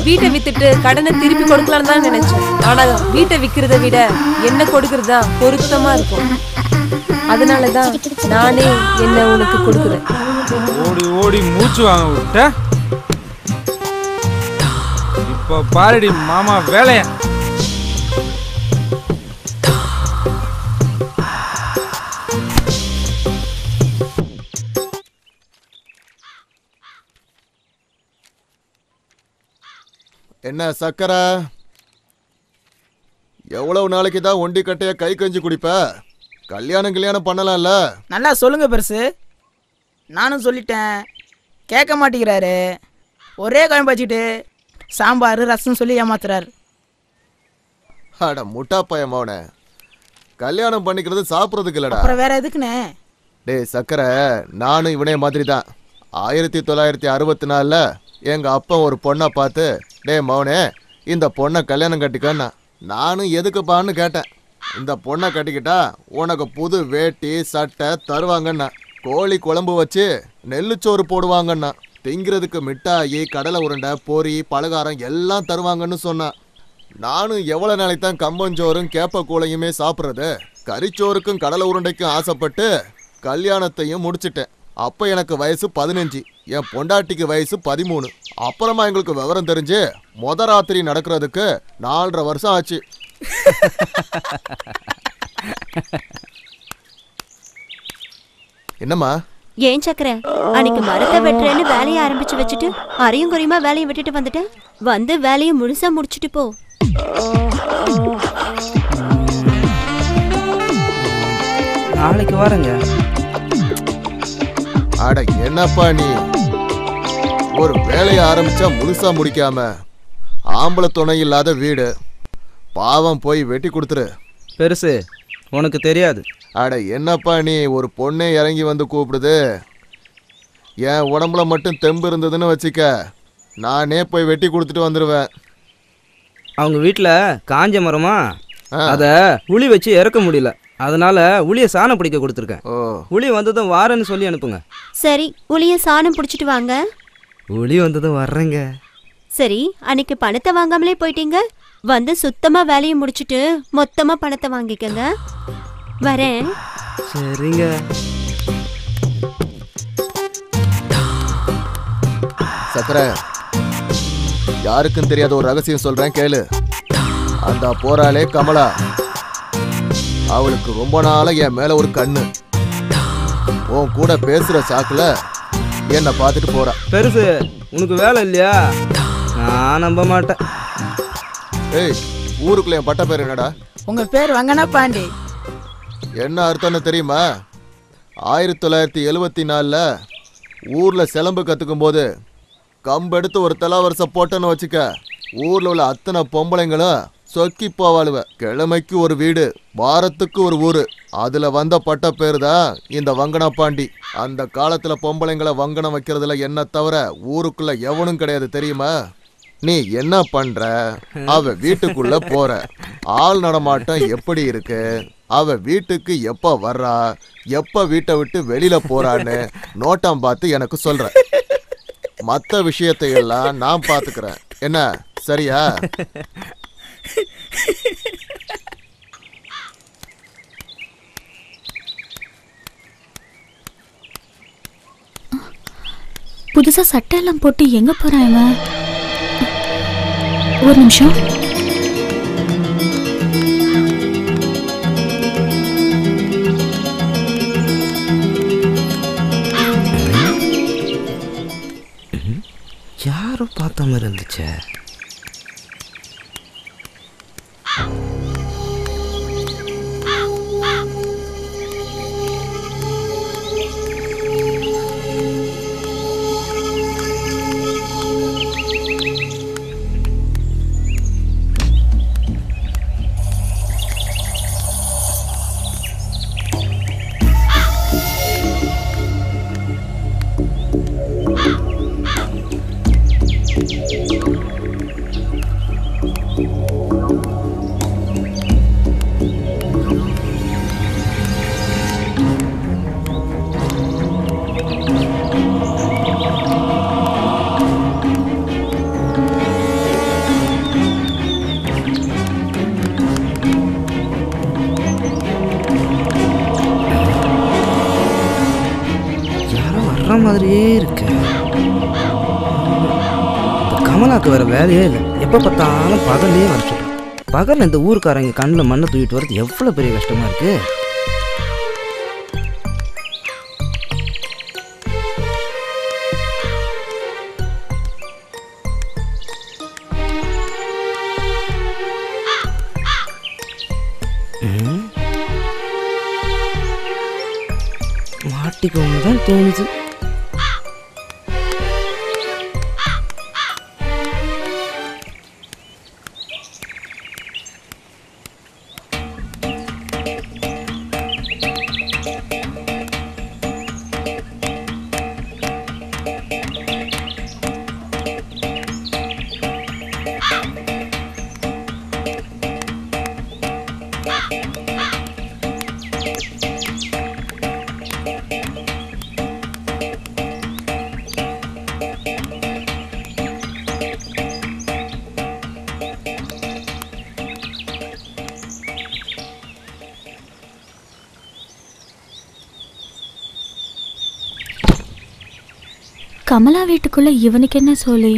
வீட்டை வித்துட்டு கடனை திருப்பி கொடுக்கலான்னு தான் நினைச்சேன். ஆனா வீட்டை விக்கிறத விட என்ன கொடுக்கறது தான் பொருத்தமா இருக்கும். அதனாலதான் நானே என்ன உனக்கு கொடுக்குறேன். ஓடி ஓடி மூச்சு வாங்க விட்ட. இப்ப பாருடி மாமா வேலைய. என்ன சக்கரை, எவ்வளவு நாளைக்கு தான் ஒண்டி கட்டைய கை கஞ்சி குடிப்ப? கல்யாணம் பண்ணலாம்ல? நல்லா சொல்லுங்க பெருசு. நானும் சொல்லிட்டேன், கேட்க மாட்டேங்கிறாரு. ஒரே குழம்பு வச்சுட்டு சாம்பார் ரசம் சொல்லி ஏமாத்துறாரு. அட முட்டா பையன், கல்யாணம் பண்ணிக்கிறது சாப்பிட்றதுக்கு இல்லடா. அப்புறம் வேற எதுக்குண்ணே? டேய் சக்கரை, நானும் இவனே மாதிரி தான். 1964 எங்க அப்பா ஒரு பொண்ணை பார்த்து, டே மவனே இந்த பொண்ணை கல்யாணம் கட்டிக்கன்னா. நானும் எதுக்குப்பான்னு கேட்டேன். இந்த பொண்ணை கட்டிக்கிட்டா உனக்கு புது வேட்டி சட்டை தருவாங்கண்ணா, கோழி குழம்பு வச்சு நெல்லுச்சோறு போடுவாங்கண்ணா, திங்கிறதுக்கு மிட்டாயி கடலை உருண்டை பொரி பலகாரம் எல்லாம் தருவாங்கன்னு சொன்னான். நானும் எவ்வளோ நாளைக்கு தான் கம்பஞ்சோறும் கேப்ப கூழையுமே சாப்பிட்றது? கறிச்சோறுக்கும் கடலை உருண்டைக்கும் ஆசைப்பட்டு கல்யாணத்தையும் முடிச்சிட்டேன். அப்போ எனக்கு வயசு 15, என் பொண்டாட்டிக்கு வயசு 13. அப்புறமா எங்களுக்கு விவரம் தெரிஞ்சு ராத்திரி நடக்கிறதுக்கு 4.5 வருஷம் ஆச்சு. என்னம்மா? ஏன் சக்கரை, அன்னைக்கு மரத்தை வெட்டுறேன்னு வேலையை ஆரம்பிச்சு வச்சுட்டு அரையும் குறையுமா வேலையை விட்டுட்டு வந்துட்டேன். வந்து வேலையை முழுசா முடிச்சுட்டு போ. நாளைக்கு வரேங்க. அட என்னப்பா நீ, ஒரு வேலையை ஆரம்பிச்சா முழுசா முடிக்காம, ஆம்பளை துணை இல்லாத வீடு, பாவம் போய் வெட்டி கொடுத்துரு. பெருசு உனக்கு தெரியாது. அட என்னப்பா நீ, ஒரு பொண்ணே இறங்கி வந்து கூப்பிடுது. என் உடம்புல மட்டும் தெம்பு இருந்ததுன்னு வச்சுக்க, நானே போய் வெட்டி கொடுத்துட்டு வந்துடுவேன். அவங்க வீட்டில் காஞ்ச மரமா, அதை உளி வச்சு இறக்க முடியல, அதனால உளியை சாணம் பிடிக்க கொடுத்துருக்கேன். உளி வந்ததும் வாரன்னு சொல்லி அனுப்புங்க. சரி, உளிய சாணம் பிடிச்சிட்டு வாங்க. உளி வந்ததும் வர்றேங்க. சரி, அன்னைக்கு பணத்தை வாங்காமலே போயிட்டீங்க. வந்து சுத்தமா வேலையை முடிச்சிட்டு மொத்தமா பணத்தை வாங்கிக்கங்க. வரேன். சரிங்க. சக்கரை, யாருக்கும் தெரியாத ஒரு ரகசியம் சொல்றேன் கேளு. அந்த போறாளே கமலா, அவளுக்கு ரொம்ப நாளா என் மேல ஒரு கண்ணு. உன் கூட பேசுற சாக்குல என்ன பார்த்துட்டு போறா. பெருசு உனக்கு வேலை இல்லையா? நான் நம்ப மாட்டேன். ஏய், ஊருக்குள்ள என் பட்ட பேர் என்னடா? உங்க பேர் வங்கனா பாண்டி. என்ன அர்த்தம்னு தெரியுமா? 1974 ஊர்ல சிலம்பு கத்துக்கும் போது கம்பெடுத்து ஒரு தலாவரிசை போட்டேன்னு வச்சுக்க, ஊர்ல உள்ள அத்தனை பொம்பளைங்களும் சொக்கி போவாளுவ. கிழமைக்கு ஒரு வீடு, வாரத்துக்கு ஒரு ஊரு. அதுல வந்த பட்ட பேரு தான் இந்த வங்கனா பாண்டி. அந்த காலத்துல பொம்பளைங்களை வங்கனம் வைக்கிறதுல என்ன தவிர ஊருக்குள்ள எவனும் கிடையாது தெரியுமா? நீ என்ன பண்ற? அவ வீட்டுக்குள்ள போற, ஆள் நடமாட்டம் எப்படி இருக்கு, அவ வீட்டுக்கு எப்ப வர்றா, எப்ப வீட்டை விட்டு வெளியில போறான்னு நோட்டம் பார்த்து எனக்கு சொல்ற. மற்ற விஷயத்தை எல்லாம் நான் பாத்துக்கிறேன். என்ன சரியா? புதுசா சட்டை எல்லாம் போட்டு எங்க போறான் இவன்? ஒரு நிமிஷம். யாரோ பார்த்த மாதிரி இருந்துச்சு. மாதிரியே இருக்கு. கமலாக்கு வேற வேலையே இல்லை. எப்போ பார்த்தாலும் பகல்லே வர சொல்றேன். பகல்ல இந்த ஊருக்காரங்க கண்ணில் மண்ணை தூக்கிட்டு வர்றது எவ்வளோ பெரிய கஷ்டமா இருக்கு. மாட்டிக்கோங்க தான் தோணுது. கமலா வீட்டுக்குள்ள இவனுக்கு என்ன சொல்லி?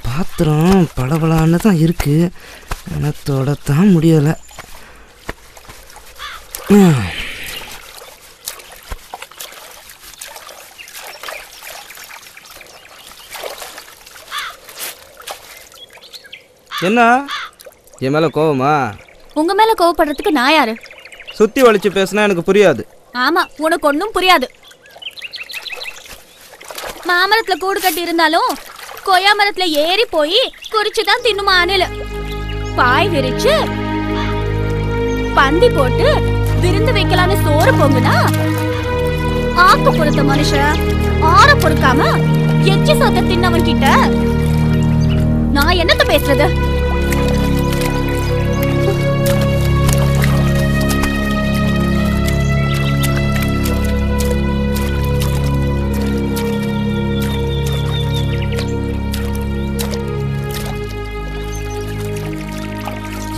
பாத்திரம் பளபளான்னு தான் இருக்கு, ஆனால் தொடத்தான் முடியலை. என்ன என் மேல கோவமா? உங்க மேல கோவப்படுறதுக்கு நான் யாரு? சுத்தி வலிச்சு பேசினா எனக்கு புரியாது. ஆமா, உனக்கு ஒன்றும் புரியாது. மாமரத்துல கூடு கட்டி இருந்தாலும் கொய்யா மரத்துல ஏறி போய் குறிச்சுதான் தின்னுமா அணில. பாய் விரிச்சு பந்தி போட்டு விருந்து வைக்கலான்னு சோறு பொங்குனா ஆக்கு பொறுத்த மனுஷன் ஆற பொறுக்காம எச்சி சொத்த தின்னவன் கிட்ட நான் என்னத்த பேசுறது?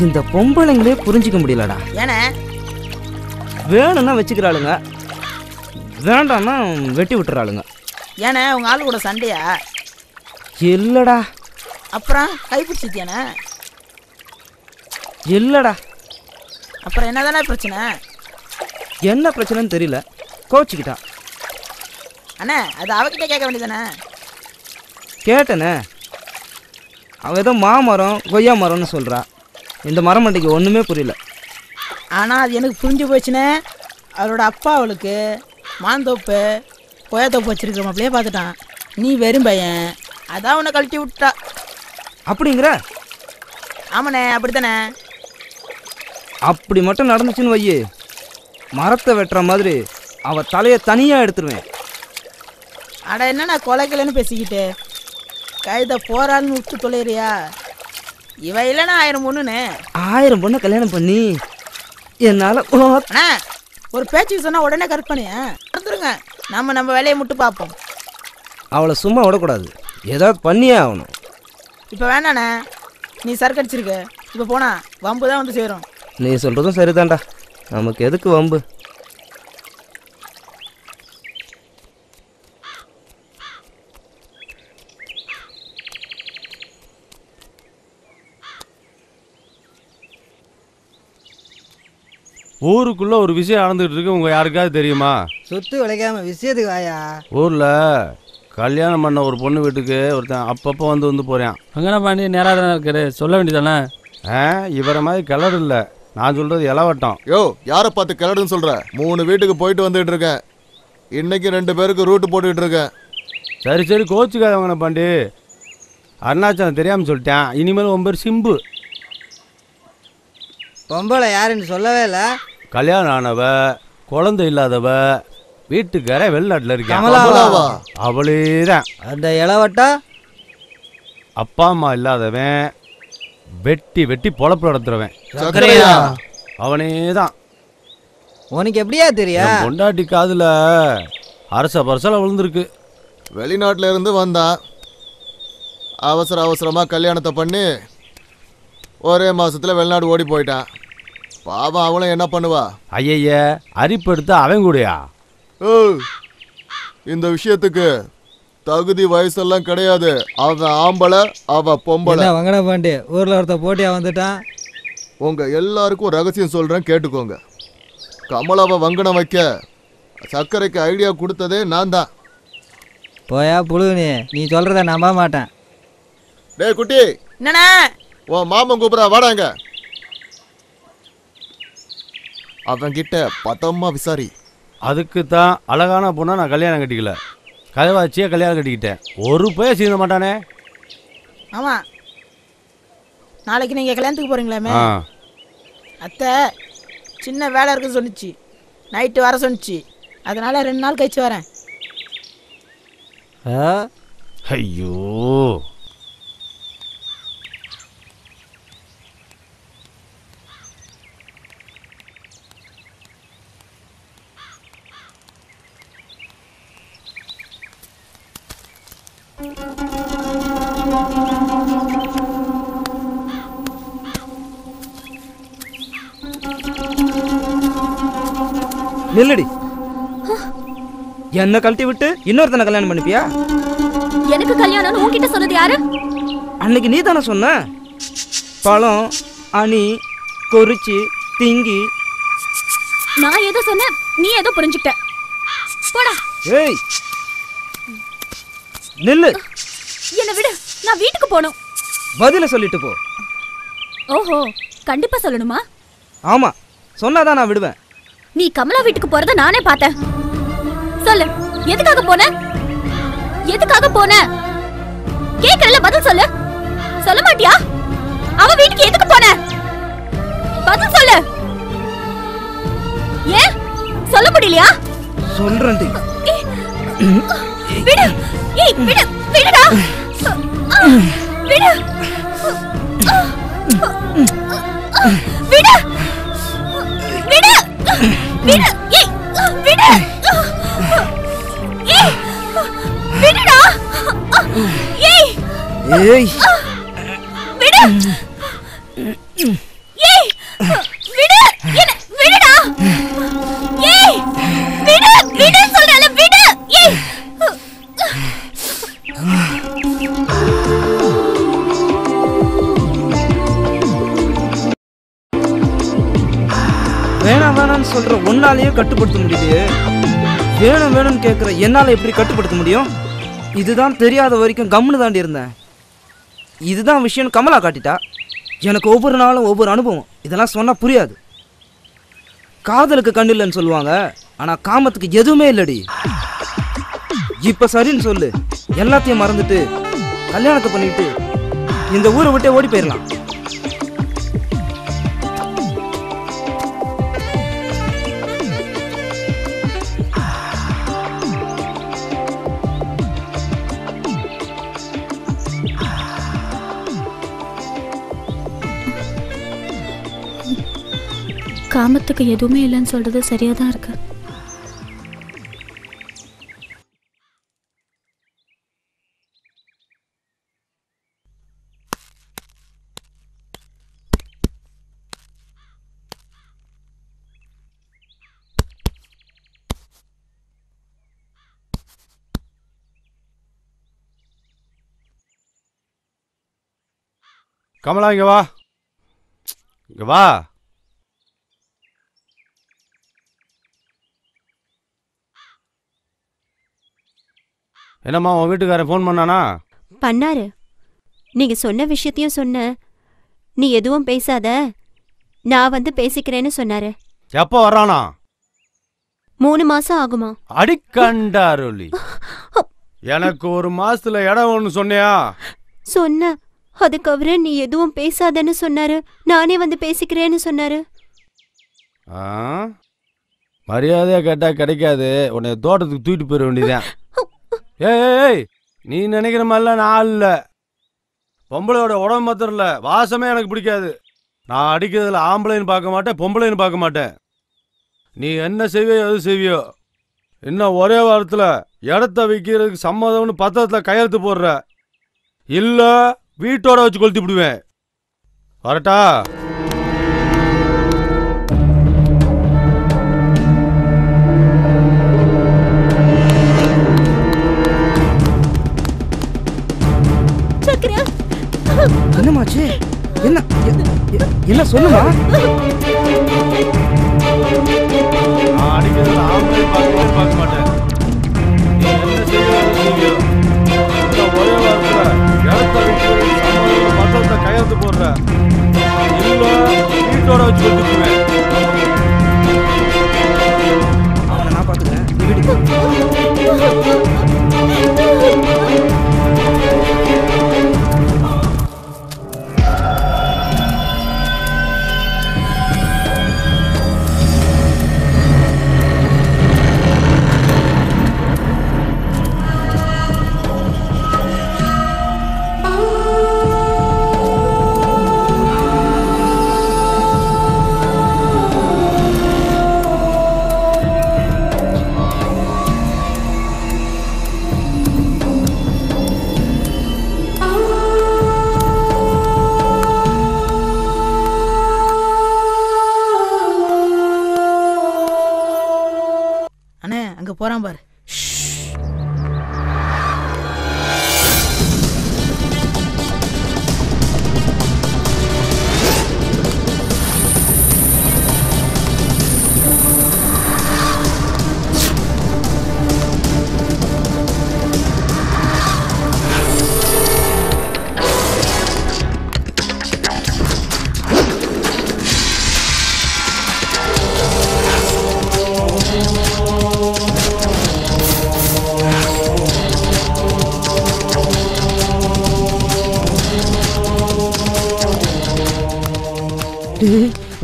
இந்த பொம்பளைங்களே புரிஞ்சிக்க முடியலடா. ஏன்னா வேணும்னா வச்சுக்கிறாளுங்க, வேண்டாம்னா வெட்டி விட்டுறாளுங்க. ஏன்னா உங்க ஆளு கூட சண்டையா? இல்லடா. அப்புறம் கைப்பிடிச்சிட்டியானே? இல்லடா. அப்புறம் என்னதானே பிரச்சனை? என்ன பிரச்சனைன்னு தெரியல, கோச்சிக்கிட்டா. அண்ணா அது அவகிட்ட கேட்க வேண்டியதானே? கேட்டனே, அவ ஏதோ மாமரம் கொய்யா மரம்னு சொல்றா. இந்த மரம் மண்டைக்கு ஒண்ணுமே புரியல. ஆனா அது எனக்கு புரிஞ்சு போச்சுனே. அவளோட அப்பா அவளுக்கு மாந்தோப்பு கொய்யாத்தோப்பு வச்சிருக்கிற மாப்பிளையே பார்த்துட்டான். நீ வெறும் பையன், அதான் உன்னை கழட்டி விட்டா. அப்படிங்கிற? ஆமாண்ணே, அப்படித்தானே. அப்படி மட்டும் நடந்துச்சுன்னு வையே, மரத்தை வெட்டுற மாதிரி அவ தலையை தனியா எடுத்துருவேன். அட என்னண்ணா கொலைக்கலன்னு பேசிக்கிட்டு கைத போறான்னு விட்டு தொலைறியா? இவ இல்லைன்னா 1000 பொண்ணுன்னு. 1000 பொண்ணை கல்யாணம் பண்ணி என்னால அண்ணா ஒரு பேச்சு சொன்னா உடனே கற்பனைய மறந்துருங்க. நம்ம வேலையை மட்டும் பார்ப்போம். அவளை சும்மா விடக்கூடாது, ஏதாவது பண்ணியே ஆகணும். இப்போ வேணாண்ணே, நீ சரக்கு அடிச்சிருக்க. இப்போ போனா வம்பு தான் வந்து சேரும். நீ சொல்றதும் சரிதான்டா, நமக்கு எதுக்கு வம்பு? ஊருக்குள்ள ஒரு விஷயம் நடந்துட்டு இருக்கு, உங்க யாருக்காவது தெரியுமா? சொத்து விளைக்காம விஷயத்துக்கு வாயா. ஊர்ல கல்யாணம் பண்ண ஒரு பொண்ணு வீட்டுக்கு ஒருத்தன் அப்பப்போ வந்து போறான். அங்கே பாண்டி நேராக தானே இருக்காரு, சொல்ல வேண்டியதானே? இவரை மாதிரி கிளறு இல்லை, நான் சொல்றது இளவட்டம். யோ யாரை பார்த்து கிளடுன்னு சொல்ற? 3 வீட்டுக்கு போயிட்டு வந்துட்டு இருக்கேன். இன்னைக்கு 2 பேருக்கு ரூட்டு போட்டுக்கிட்டு இருக்கேன். சரி கோச்சுக்காதவங்கண்ணே பாண்டி, அருணாச்சலம் தெரியாமல் சொல்லிட்டேன். இனிமேல் உன் பேர் சிம்பு. பொம்பளை யாருன்னு சொல்லவே இல்லை. கல்யாணம் ஆனவ, குழந்தை இல்லாதவ, வீட்டுக்கார வெளிநாட்டில் இருக்கேன். அவளே தான். அந்த இளவட்டா அப்பா அம்மா இல்லாதவன், வெட்டி பொழப்பு நடத்துறவன் அவனே தான். உனக்கு எப்படியா தெரியும்? பொண்டாட்டி காதுல அரச பரசல விழுந்திருக்கு. வெளிநாட்டில இருந்து வந்தான். அவசரமாக கல்யாணத்தை பண்ணி ஒரே மாசத்துல வெளிநாடு ஓடி போயிட்டான். பாவம், அவளும் என்ன பண்ணுவா? ஐய அரிப்பு எடுத்து அவன் கூடயா? இந்த விஷயத்துக்கு தகுதி வயசெல்லாம் கிடையாது. அவன் ஆம்பளை, அவ பொம்பளை. வங்கட பாண்டி ஊர்ல ஒருத்த போட்டியா வந்துட்டான். உங்க எல்லாருக்கும் ரகசியம் சொல்றேன், கேட்டுக்கோங்க. கமலாவை வங்கனம் வைக்க சர்க்கரைக்கு ஐடியா கொடுத்ததே நான் தான். போயா புழுகுனி, நீ சொல்றத நம்ப மாட்டேன். டேய் குட்டி, என்னண்ணா? உன் மாமன் கூப்பிடா, வாடாங்க. அவன் கிட்ட பத்தம்மா விசாரி. அதுக்கு தான் அழகான பொண்ணா நான் கல்யாணம் கட்டிக்கல, கதவாச்சியா கல்யாணம் கட்டிக்கிட்டேன். ஒரு போய் சீன மாட்டானே. ஆமா, நாளைக்கு நீங்க கல்யாணத்துக்கு போறீங்களாமே? அத்தை சின்ன வேலை இருக்குன்னு சொன்னிச்சு, நைட்டு வர சொன்னிச்சு. அதனால 2 நாள் கழிச்சு வரேன். ஐயோ, நில்லடி. என்ன கழட்டி விட்டு இன்னொருத்தனை கல்யாணம் பண்ணிப்பியா? எனக்கு கல்யாணம் உன்கிட்ட சொன்னது யாரு? அன்னைக்கு நீ தானே சொன்ன. பழம் அணி கொறிச்சி திங்கி. நான் ஏதோ சொன்னேன், நீ ஏதோ புரிஞ்சுக்கிட்ட. போடா. ஏய் நில்லு. என்ன விடு, நான் வீட்டுக்கு போகணும். பதில சொல்லிட்டு போ. ஓஹோ, கண்டிப்பா சொல்லணுமா? ஆமா, சொன்னாதான் நான் விடுவேன். நீ கமலா வீட்டுக்கு போறத நானே பார்த்தேன். சொல்லு, எதுக்காக போன? எதுக்காக போன? கேக்குறல, பதில் சொல்லு. சொல்ல மாட்டியா? அவ வீட்டுக்கு எதுக்கு போன? பதில் சொல்லு. ஏன் சொல்ல முடியலையா? சொல்றேன். விடு. ஏய் விடு, விடுடா. விடு. விடு. விடு. விடு. ஏய் விடு. ஏய் விடுடா. ஏய் ஏய் விடு. வேணாம் வேணாம்னு சொல்ற ஒன்னாலேயே கட்டுப்படுத்த முடியலையே. வேணும் வேணும்னு கேட்குற என்னால் எப்படி கட்டுப்படுத்த முடியும்? இதுதான் தெரியாத வரைக்கும் கம்முன்னு தாண்டி இருந்தேன். இதுதான் விஷயம் கமலா காட்டிட்டா. எனக்கு ஒவ்வொரு நாளும் ஒவ்வொரு அனுபவம். இதெல்லாம் சொன்னால் புரியாது. காதலுக்கு கண்ணு இல்லைன்னு சொல்லுவாங்க, ஆனால் காமத்துக்கு எதுவுமே இல்லடி. இப்போ சரின்னு சொல்லு, எல்லாத்தையும் மறந்துட்டு கல்யாணத்தை பண்ணிட்டு இந்த ஊரை விட்டே ஓடி போயிடலாம். காமத்துக்கு எதுவுமே இல்லைன்னு சொல்றது சரியா தான் இருக்கு. கமலா இங்க வா, இங்க வா. என்னம்மா உன் வீட்டுக்காரன் ஃபோன் பண்ணானா? பண்ணாரு. நீங்க சொன்ன விஷயத்தையும் சொன்ன. நீ எதுவும் பேசாத, நான் வந்து பேசிக்கிறேன்னு சொன்னாரு. எப்போ வர்றானா? 3 மாசம் ஆகுமா? அடிக்கண்டாரோலி. எனக்கு 1 மாசத்துல இடம் ஒன்று சொன்னியா? சொன்ன. அதுக்கு அவரு நீ எதுவும் பேசாதன்னு சொன்னாரு. நானே வந்து பேசிக்கிறேன்னு சொன்னாரு. மரியாதையா கேட்டா கிடைக்காது. உன்னை தோட்டத்துக்கு தூக்கிட்டு போயிட வேண்டியதான். ஏய், நீ நினைக்கிற மாதிரிலாம் நான் இல்லை. பொம்பளையோட உடம்பு மாத்திரம் இல்லை, வாசமே எனக்கு பிடிக்காது. நான் அடிக்கிறதுல ஆம்பளைன்னு பார்க்க மாட்டேன், பொம்பளைன்னு பார்க்க மாட்டேன். நீ என்ன செய்வியோ எது செய்வியோ. இன்னும் ஒரே வாரத்தில் இடத்த விற்கிறதுக்கு சம்மதம்னு பத்திரத்தில் கையெழுத்து போடுற. இல்லை வீட்டோட வச்சு கொளுத்தி விடுவேன். வரட்டா? என்னமாச்சு? என்ன என்ன சொல்லுமா? நான் அடிக்கிறதுல ஆம்பளை பார்க்க மாட்டேன். நீ என்ன செய்வியோ ஒரே வாரத்தில் இடத்த விற்கிறது சம்மதம்னு பத்திரத்தை கையெழுத்து போடுற. இல்லை வீட்டோட வச்சு கொளுத்திக்குவேன். அவனை நான் பார்த்துக்கிறேன். நீ வீட்டுக்கு போறான் பாரு.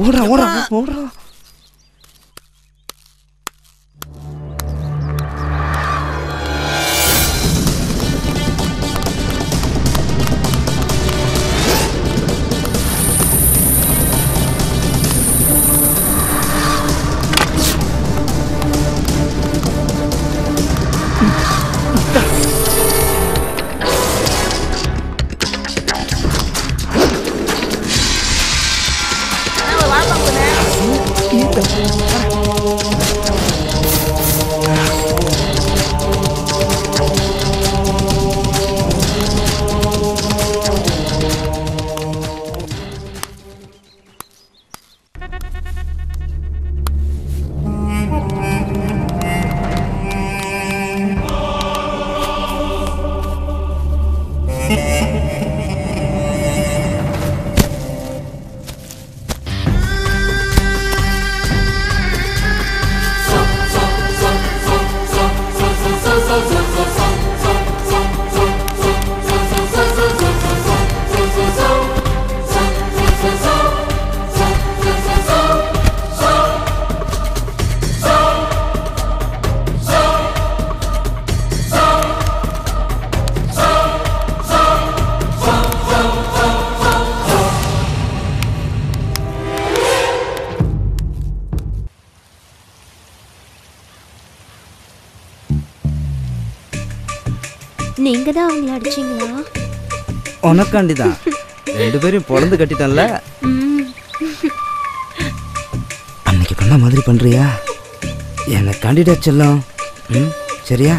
ஓடுறா ஓடுறா ஓடுறா. நீங்க தான் அவங்கள அடிச்சீங்களா? உனக்காண்டி தான் 2 பேரையும் பொழந்து கட்டிட்டேன்ல. அன்னைக்கு பண்ண மாதிரி பண்றியா? எனக்காண்டிடா செல்லம். சரியா?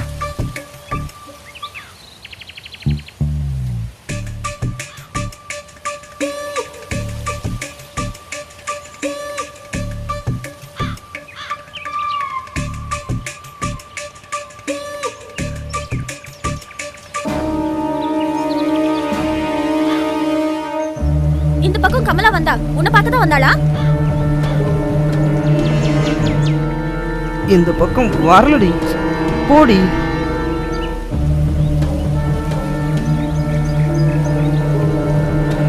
இந்த பக்கம் கமலா வந்தா உன்னை பார்க்க தான் வந்தாளா? இந்த பக்கம் வரலடி, போடி.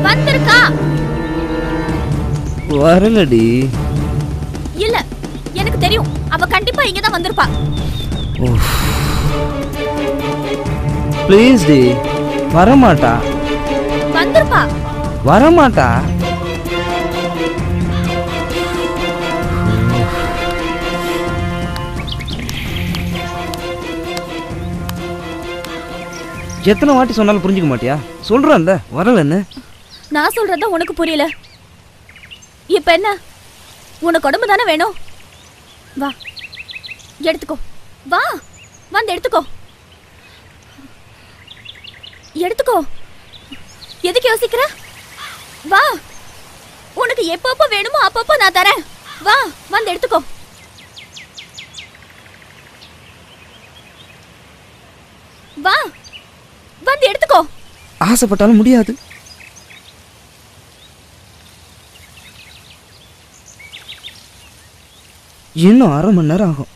வந்திருக்கா? வரலடி. இல்ல, எனக்கு தெரியும். அவ கண்டிப்பா இங்க தான் வந்திருப்பா. ப்ளீஸ் டி, வரமாட்டா. வந்திருப்பா. வரமாட்டா. எத்தனை வாட்டி சொன்னாலும் புரிஞ்சுக்க மாட்டியா? சொல்றேன்ல வரலன்னு. நான் சொல்றத உனக்கு புரியல. இப்ப என்ன? உனக்கு உடம்பு தானே வேணும். வா, எடுத்துக்கோ. வா, வந்து எடுத்துக்கோ. எடுத்துக்கோ. எதுக்கு யோசிக்கிற? வா, உனக்கு எப்பப்போ வேணுமோ அப்பப்போ நான் தரேன். வா, வந்து எடுத்துக்கோ. வா, வந்து எடுத்துக்கோ. ஆசைப்பட்டாலும் முடியாது. இன்னும் 1/2 மணி நேரம் ஆகும்.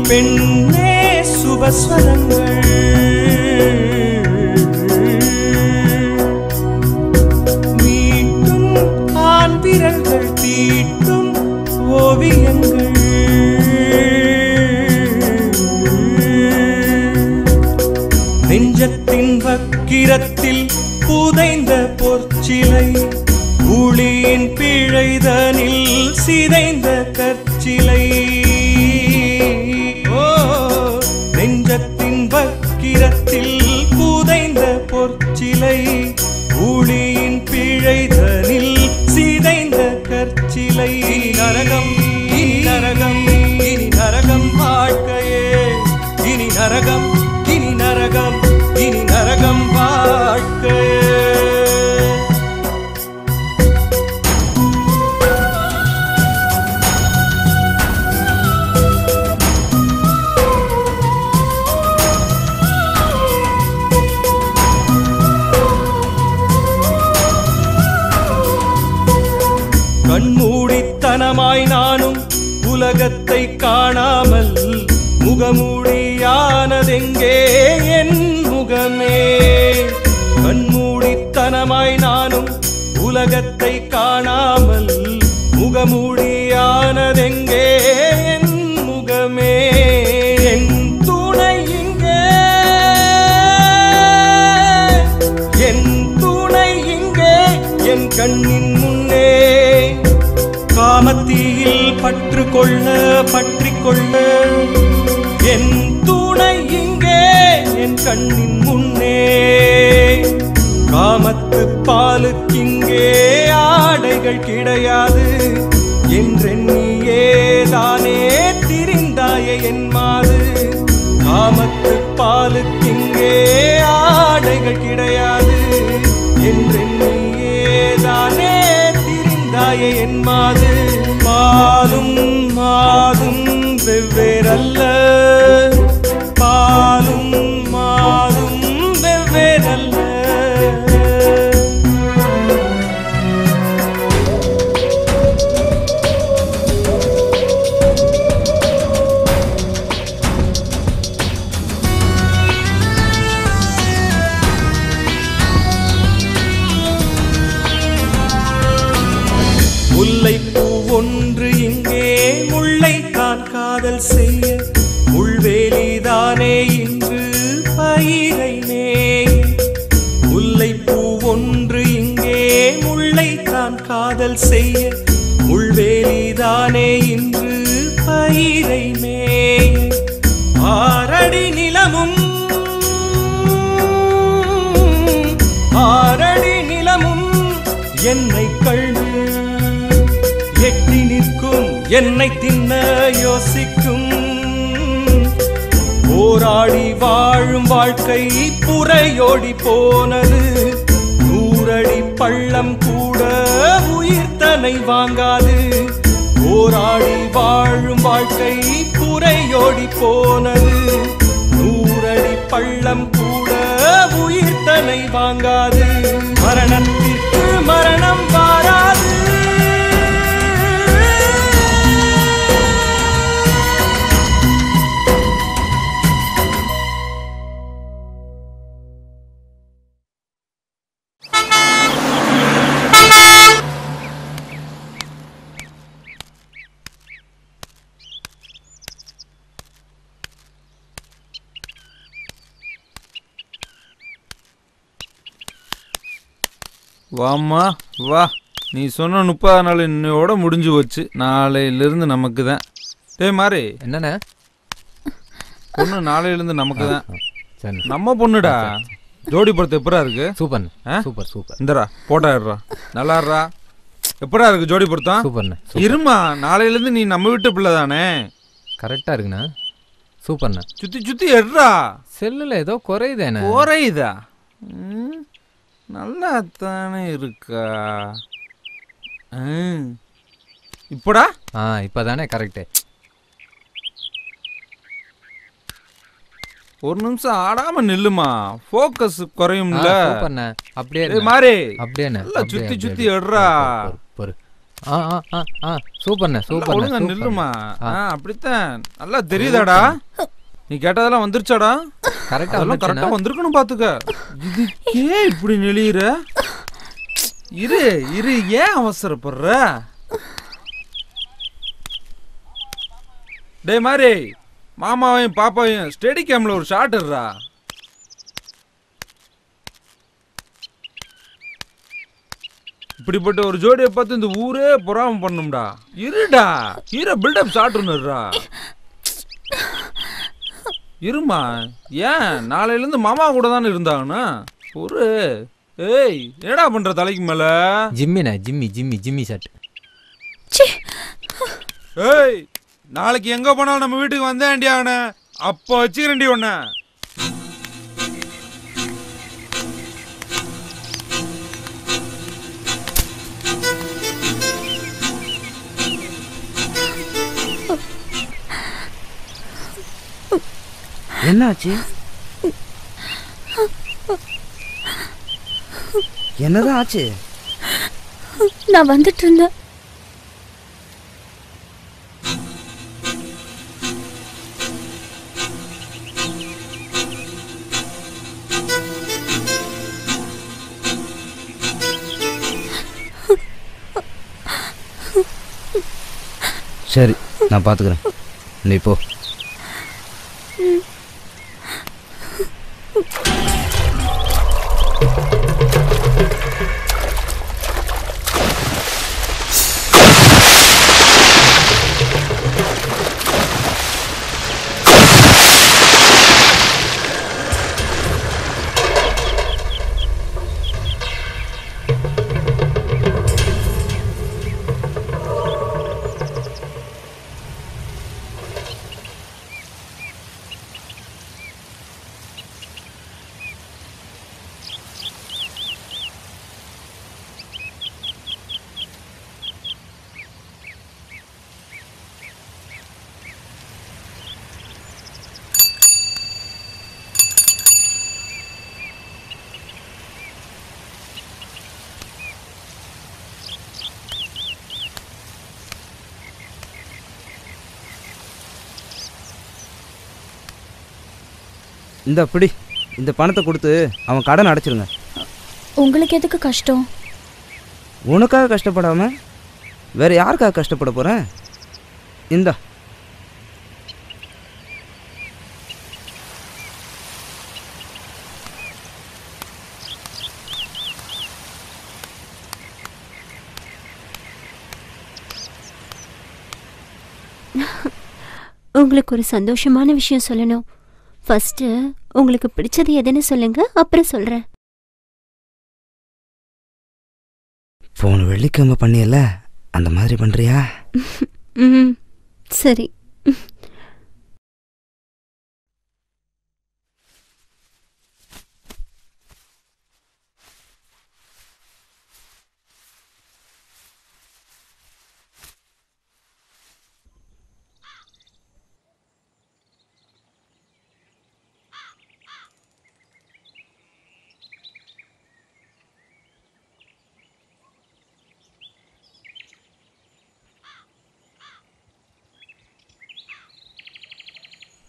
பெண்ணே சுபஸ்வரங்கள் மீட்டும் ஆண் விரல்கள் தீட்டும் ஓவியங்கள் நெஞ்சத்தின் வக்கிரத்தில் புதைந்த பொற்சிலை ஊழியின் பிழைதனில் சிதைந்த கற்சிலை நெஞ்சத்தின் வக்கிரத்தில் புதைந்த பொற்சிலை ஊழியின் பிழைதனில் சிதைந்த கற்சிலை நரகம் இனி நரகம் இனி நரகம் வாழ்க்கையே இனி நரகம் இனி நரகம் இனி நரகம் வாழ்க்கையே கண்மூடித்தனமாய் நானும் உலகத்தை காணாமல் முகமூடியானதெங்கே என் முகமே கண்மூடித்தனமாய் நானும் உலகத்தை காணாமல் முகமூடியானதெங்கே என் முகமே என் துணை இங்கே என் துணை இங்கே என் கண்ணின் முன்னே காமத்தீயில் பற்றுக்கொள்ள பற்றிக்கொள்ள என் துணை இங்கே என் கண்ணின் முன்னே காமத்து பாலுக்கிங்கே ஆடைகள் கிடையாது என்றெண்ணியே தானே திரிந்தாயே என் மாது காமத்து பாலுக்கிங்கே ஆடைகள் கிடையாது என்றெண்ணியே தானே திரிந்தாயே என் மாது பாலும் மாதும் வெவ்வேறல்ல பாலும் மாதும் வெவ்வேறல்ல காதல் செய்ய முள்வேலிதானே இன்று பயிரை மேய ஆரடி நிலமும் என்னை கண்டு எட்டி நிற்கும் என்னை தின்ன யோசிக்கும் போராடி வாழும் வாழ்க்கை புறையோடி போனது 100 அடி பள்ளம் கூட உயிர் தன்னை வாங்காது போராடி வாழும் வாழ்க்கை புறையோடி போனது 100 அடி பள்ளம் கூட உயிர் தன்னை வாங்காது மரணத்திற்கு மரணம் வாராது வாம்மா வா, நீ சொன்ன 30 நாள் இன்னையோட முடிஞ்சு போச்சு. நாளையிலிருந்து நமக்கு தான். டேய் மாறி, என்னண்ணே? பொண்ணு நாளையிலிருந்து நமக்கு தான். நம்ம பொண்ணுடா. ஜோடி படத்து எப்படா இருக்கு? Super super super. இந்தரா போட்டா இருறா, நல்லா இருறா. எப்படா இருக்கு ஜோடி பொருத்தம்? சூப்பர்ண்ணே. இருமா, நாளையிலிருந்து நீ நம்ம வீட்டு பிள்ளை தானே. கரெக்டாக இருக்குண்ணா. சூப்பர்ண்ணா. சுற்றி சுற்றி எடுறா. செல்லில் ஏதோ குறையுதேண்ணே. குறையுதா? நல்லா தானே இருக்கா? இப்படா? இப்போதானே கரெக்டு. ஒரு நிமிஷம் ஆடாம நில்லுமா, ஃபோக்கஸ் குறையும்ல. சூப்பர்ண்ணே. அப்படியே மாறி, அப்படியே நல்லா சுத்தி சுத்தி எடுறா. சூப்பர்ண்ணே சூப்பர். ஒழுங்கா நில்லுமா. அப்படித்தான். நல்லா தெரியுதாடா? நீ கேட்டதெல்லாம் வந்துருச்சாடா? கரெக்டா கரெக்டா வந்திருக்கணும் பாத்துக்க. இதுக்கே இப்படி நெளியுற? இரு இரு, ஏன் அவசரப்படுற? டே மாதிரி மாமாவையும் பாப்பாவையும் ஸ்டெடி கேம்ல ஒரு ஷாட் இருறா. இப்படிப்பட்ட ஒரு ஜோடியை பார்த்து இந்த ஊரே பொறாம பண்ணும்டா. இருடா, ஹீரோ பில்டப் ஷாட் ஒன்னுடுறா. இருமா, ஏன் நாளையிலேருந்து மாமா கூட தானே இருந்தாங்கண்ணா. ஒரு ஏய், என்னடா பண்ற தலைக்கு மேல? ஜிம்மிண்ணே, ஜிம்மி ஜிம்மி ஜிம்மி ஷாட். ஏய், நாளைக்கு எங்க போனாலும் நம்ம வீட்டுக்கு வந்தேன்டி அவனை. அப்போ வச்சுக்கிறேன்டி ஒன்ன. என்னாச்சு? என்னதான் ஆச்சு? நான் வந்துட்டு இருந்தேன். சரி, நான் பாத்துக்கிறேன். நீ போ. இந்த அப்படி இந்த பணத்தை கொடுத்து அவன் கடன் அடைச்சிருங்க. உங்களுக்கு எதுக்கு கஷ்டம்? உனக்காக கஷ்டப்படாம வேற யாருக்காக கஷ்டப்பட போறேன்? இந்தா. உங்களுக்கு ஒரு சந்தோஷமான விஷயம் சொல்லணும். ஃபர்ஸ்ட் உங்களுக்கு பிடிச்சது எதுன்னு சொல்லுங்க, அப்புறம் சொல்றேன். போன வெள்ளிக்கிழமை பண்ணியல அந்த மாதிரி பண்றியா? சரி.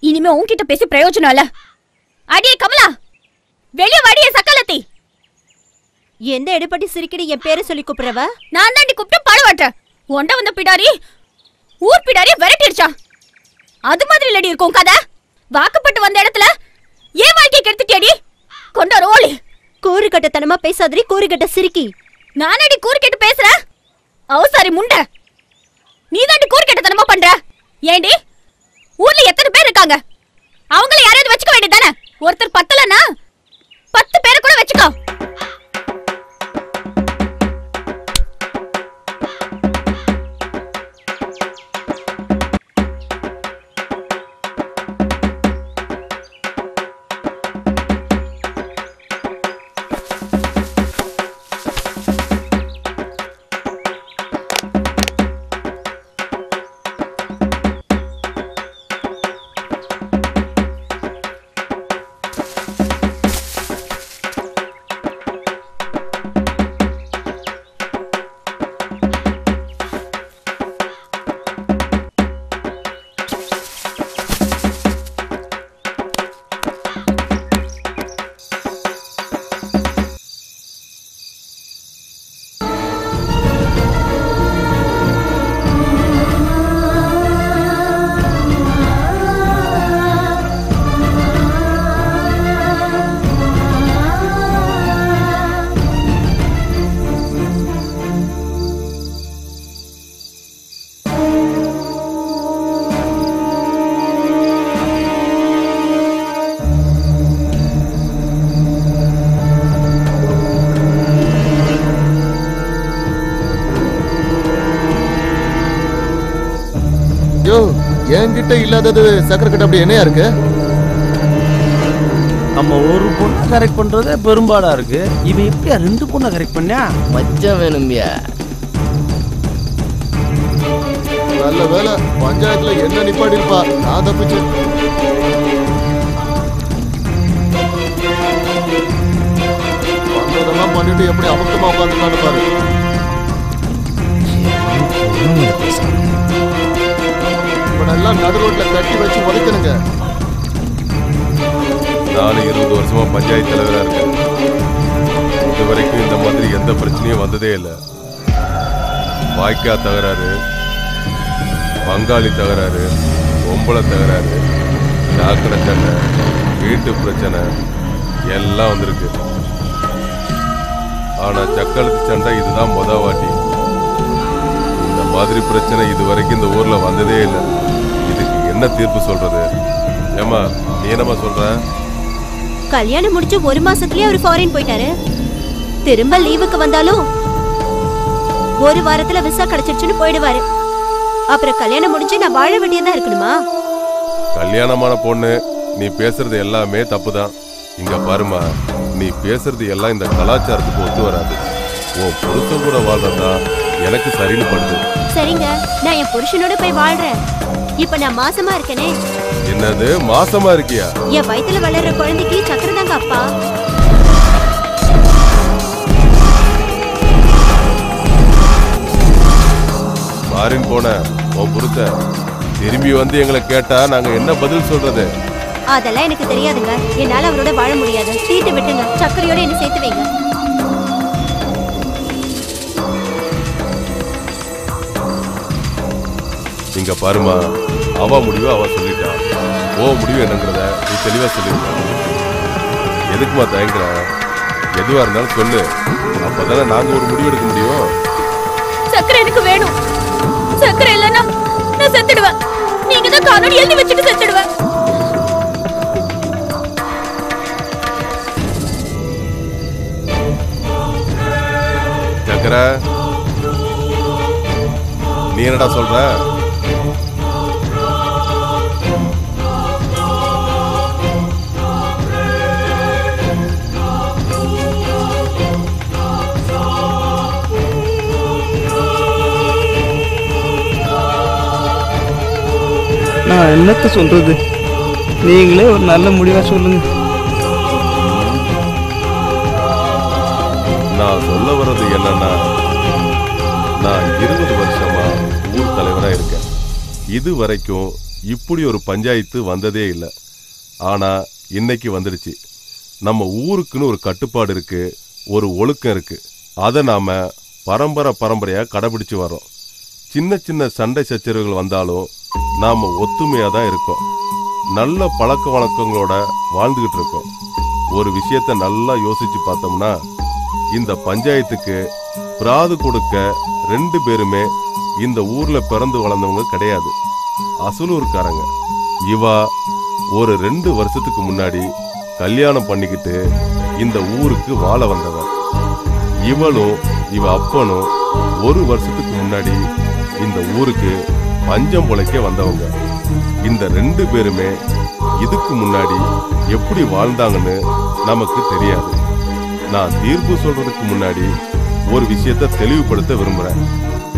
இனிமே உன்கிட்ட பேசி பிரயோஜனம் இல்ல. அடியே கமலா, வெளிய வாடியே சக்கலத்தி. எந்த எடுபட்டி சிரிக்கடி என் பேரை சொல்லி கூப்பிடுறவ? நான் தாண்டி கூப்பிட்டு பாடுவாட்ட. ஒண்ட வந்த பிடாரி ஊர் பிடாரி விரட்டிடுச்சா. அது மாதிரி இல்லடி இருக்கும் கதை. வாக்குப்பட்டு வந்த இடத்துல ஏன் வாழ்க்கை கெடுத்துட்டியடி? கொண்ட ரோலி. கூறு கட்டத்தனமா பேசாதடி, கூறு கட்ட சிரிக்கி. நானடி கூறு கெட்டு பேசுறேன்? அவசாரி முண்டை, நீ தாண்டி கூறு கட்டத்தனமா பண்ற. ஏண்டி ஊர்ல எத்தனை பேர் இருக்காங்க? அவங்கள யாரையாவது வச்சுக்க வேண்டியதானே? ஒருத்தர் பத்தலன்னா 10 பேரை கூட வச்சுக்கோ. என்கிட்ட இல்லாதது சக்கரை கட்ட அப்படி என்னையா இருக்கு? நம்ம ஒரு பொண்ணை கரெக்ட் பண்றதே பெரும்பாடா இருக்கு. இவன் எப்படியா 2 பொண்ணை கரெக்ட் பண்ணா? மச்சம் வேணும்யா. நல்ல வேலை பஞ்சாயத்துல என்ன நிப்பாடி இருப்பா, நான் தப்பிச்சு. பண்றதெல்லாம் பண்ணிட்டு எப்படி அமுக்கமா உட்காந்துருக்கான்னு பாரு. இவனெல்லாம் நடு ரோட்ல கட்டி வச்சு உதைக்கணுங்க. நான் 20 வருஷமா பஞ்சாயத்து தலைவரா இருக்கேன். இது வரைக்கும் இந்த மாதிரி எந்த பிரச்சனையும் வந்ததே இல்லை. வாய்க்கா தகராறு, பங்காளி தகராறு, பொம்பளை தகராறு, சாக்கடை சண்டை, வீட்டு பிரச்சனை எல்லாம் வந்திருக்கு. ஆனா சக்களத்து சண்டை இதுதான் மொத வாட்டி. இந்த மாதிரி பிரச்சனை இது வரைக்கும் இந்த ஊர்ல வந்ததே இல்லை. இதுக்கு என்ன தீர்ப்பு சொல்றது? ஏமா நீ என்னமா சொல்ற? கல்யாணம் முடிச்சு 1 மாசத்துலயே அவர் ஃபாரின் போயிட்டாரு. திரும்ப லீவுக்கு வந்தாலும் 1 வாரத்துல விசா கிடைச்சிருச்சுன்னு போயிடுவாரு. அப்புறம் கல்யாணம் முடிஞ்சு நான் வாழ வேண்டியதா இருக்கணுமா? கல்யாணமான பொண்ணு, நீ பேசுறது எல்லாமே தப்புதான். இங்க பாருமா, நீ பேசுறது எல்லாம் இந்த கலாச்சாரத்துக்கு ஒத்து வராது. உன் புருஷன் கூட வாழ்றதா எனக்கு சரின்னு படுது. சரிங்க, நான் என் புருஷனோட போய் வாழ்றேன். இப்ப நான் மாசமா இருக்கனே. என்னது மாசமா இருக்கியா? என் வயித்துல வளர்ற குழந்தைக்கு சக்கரை தாங்க அப்பா. மாறின் போன உன் புருஷன் திரும்பி வந்து எங்களை கேட்டா நாங்க என்ன பதில் சொல்றது? அதெல்லாம் எனக்கு தெரியாதுங்க. என்னால அவரோட வாழ முடியாது. தீட்டு விட்டுங்க. சக்கரையோட என்ன சேர்த்து வைங்க. இங்க பாருமா, அவ முடிவு அவ சொல்லிட்டா. ஓ முடிவு என்னங்கிறத நீ தெளிவா சொல்லிருக்க. எதுக்குமா தயங்குற? எதுவா இருந்தாலும் சொல்லு, அப்பதானே நாங்க ஒரு முடிவு எடுக்க முடியும். சக்கரை எனக்கு வேணும். சக்கரை இல்லைன்னா நான் செத்துடுவேன். நீங்க தான் காரணம் எழுதி வச்சுட்டு செத்துடுவேன். சக்கர, நீ என்னடா சொல்ற? நான் என்னத்த சொல்றது? நீங்களே ஒரு நல்ல முடிவா சொல்லுங்க. நான் சொல்ல வர்றது என்னன்னா, நான் 20 வருஷமா ஊர் தலைவரா இருக்கேன். இது வரைக்கும் இப்படி ஒரு பஞ்சாயத்து வந்ததே இல்லை. ஆனா இன்னைக்கு வந்துடுச்சு. நம்ம ஊருக்குன்னு ஒரு கட்டுப்பாடு இருக்கு, ஒரு ஒழுக்கம் இருக்கு. அதை நாம பரம்பரையா கடைபிடிச்சு வரோம். சின்ன சின்ன சண்டை சச்சரவுகள் வந்தாலும் நாம ஒத்துமையா தான் இருக்கோம். நல்ல பழக்க வழக்கங்களோட வாழ்ந்துகிட்டு இருக்கோம். ஒரு விஷயத்த நல்லா யோசிச்சு பார்த்தோம்னா, இந்த பஞ்சாயத்துக்கு பிராது கொடுக்க 2 பேருமே இந்த ஊர்ல பிறந்து வளர்ந்தவங்க கிடையாது, அசலூர்காரங்க. இவா ஒரு 2 வருஷத்துக்கு முன்னாடி கல்யாணம் பண்ணிக்கிட்டு இந்த ஊருக்கு வாழ வந்தவன். இவளும் இவ அப்பனும் 1 வருஷத்துக்கு முன்னாடி இந்த ஊருக்கு பஞ்சம் பொழைக்க வந்தவங்க. இந்த 2 பேருமே இதுக்கு முன்னாடி எப்படி வாழ்ந்தாங்கன்னு நமக்கு தெரியாது. நான் தீர்ப்பு சொல்றதுக்கு முன்னாடி ஒரு விஷயத்தை தெளிவுபடுத்த விரும்புறேன்.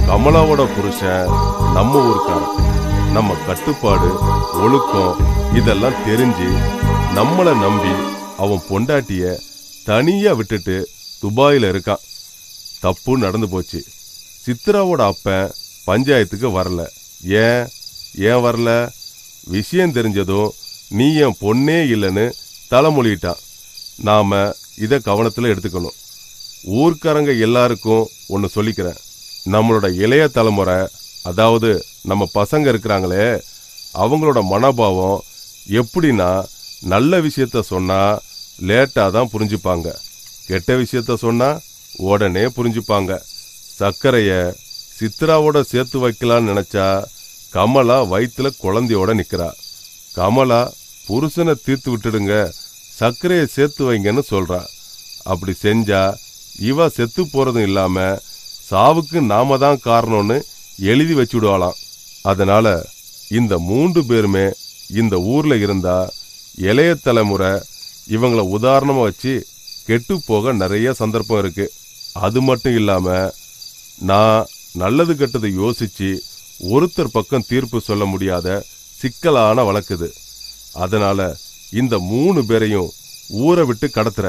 கமலாவோட புருஷன் நம்ம ஊருக்காரன். நம்ம கட்டுப்பாடு, ஒழுக்கம் இதெல்லாம் தெரிஞ்சு நம்மளை நம்பி அவன் பொண்டாட்டிய தனியா விட்டுட்டு துபாயில இருக்கான். தப்பு நடந்து போச்சு. சித்ராவோட அப்பன் பஞ்சாயத்துக்கு வரல. ஏன் வரல? விஷயம் தெரிஞ்சதும் நீ என் பொண்ணே இல்லைன்னு தலைமொழிட்டான். நாம இதை கவனத்தில் எடுத்துக்கணும். ஊர்க்காரங்க எல்லாருக்கும் ஒன்று சொல்லிக்கிறேன். நம்மளோட இளைய தலைமுறை, அதாவது நம்ம பசங்க இருக்கிறாங்களே, அவங்களோட மனோபாவம் எப்படின்னா, நல்ல விஷயத்த சொன்னா லேட்டாக தான் புரிஞ்சுப்பாங்க, கெட்ட விஷயத்த சொன்னா உடனே புரிஞ்சுப்பாங்க. சர்க்கரைய சித்ராவோட சேர்த்து வைக்கலான்னு நினைச்சா கமலா வயிற்றுல குழந்தையோட நிக்கிறா. கமலா புருஷனை தீர்த்து விட்டுடுங்க, சர்க்கரையை சேர்த்து வைங்கன்னு சொல்றா. அப்படி செஞ்சா இவ செத்து போறதும் இல்லாம சாவுக்கு நாம தான் காரணம்னு எழுதி வச்சுடுவாளாம். அதனால இந்த 3 பேருமே இந்த ஊர்ல இருந்தா இளைய தலைமுறை இவங்கள உதாரணமா வச்சு கெட்டு போக நிறைய சந்தர்ப்பம் இருக்கு. அது மட்டும் இல்லாம நான் நல்லது கெட்டதை யோசிச்சு ஒருத்தர் பக்கம் தீர்ப்பு சொல்ல முடியாத சிக்கலான வழக்குது. அதனால இந்த 3 பேரையும் ஊரை விட்டு கடத்துற.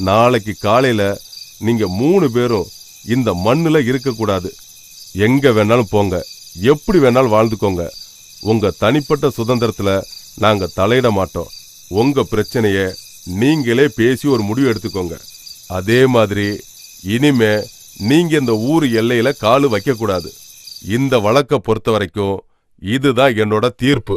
நாளைக்கு காலையில நீங்க 3 பேரும் இந்த மண்ணுல இருக்கக்கூடாது. எங்க வேணாலும் போங்க, எப்படி வேணாலும் வாழ்ந்துக்கோங்க. உங்க தனிப்பட்ட சுதந்திரத்துல நாங்க தலையிட மாட்டோம். உங்க பிரச்சனைய நீங்களே பேசி ஒரு முடிவு எடுத்துக்கோங்க. அதே மாதிரி இனிமே நீங்க இந்த ஊர் எல்லையில காலு வைக்க கூடாது. இந்த வழக்க பொறுத்த வரைக்கும் இதுதான் என்னோட தீர்ப்பு.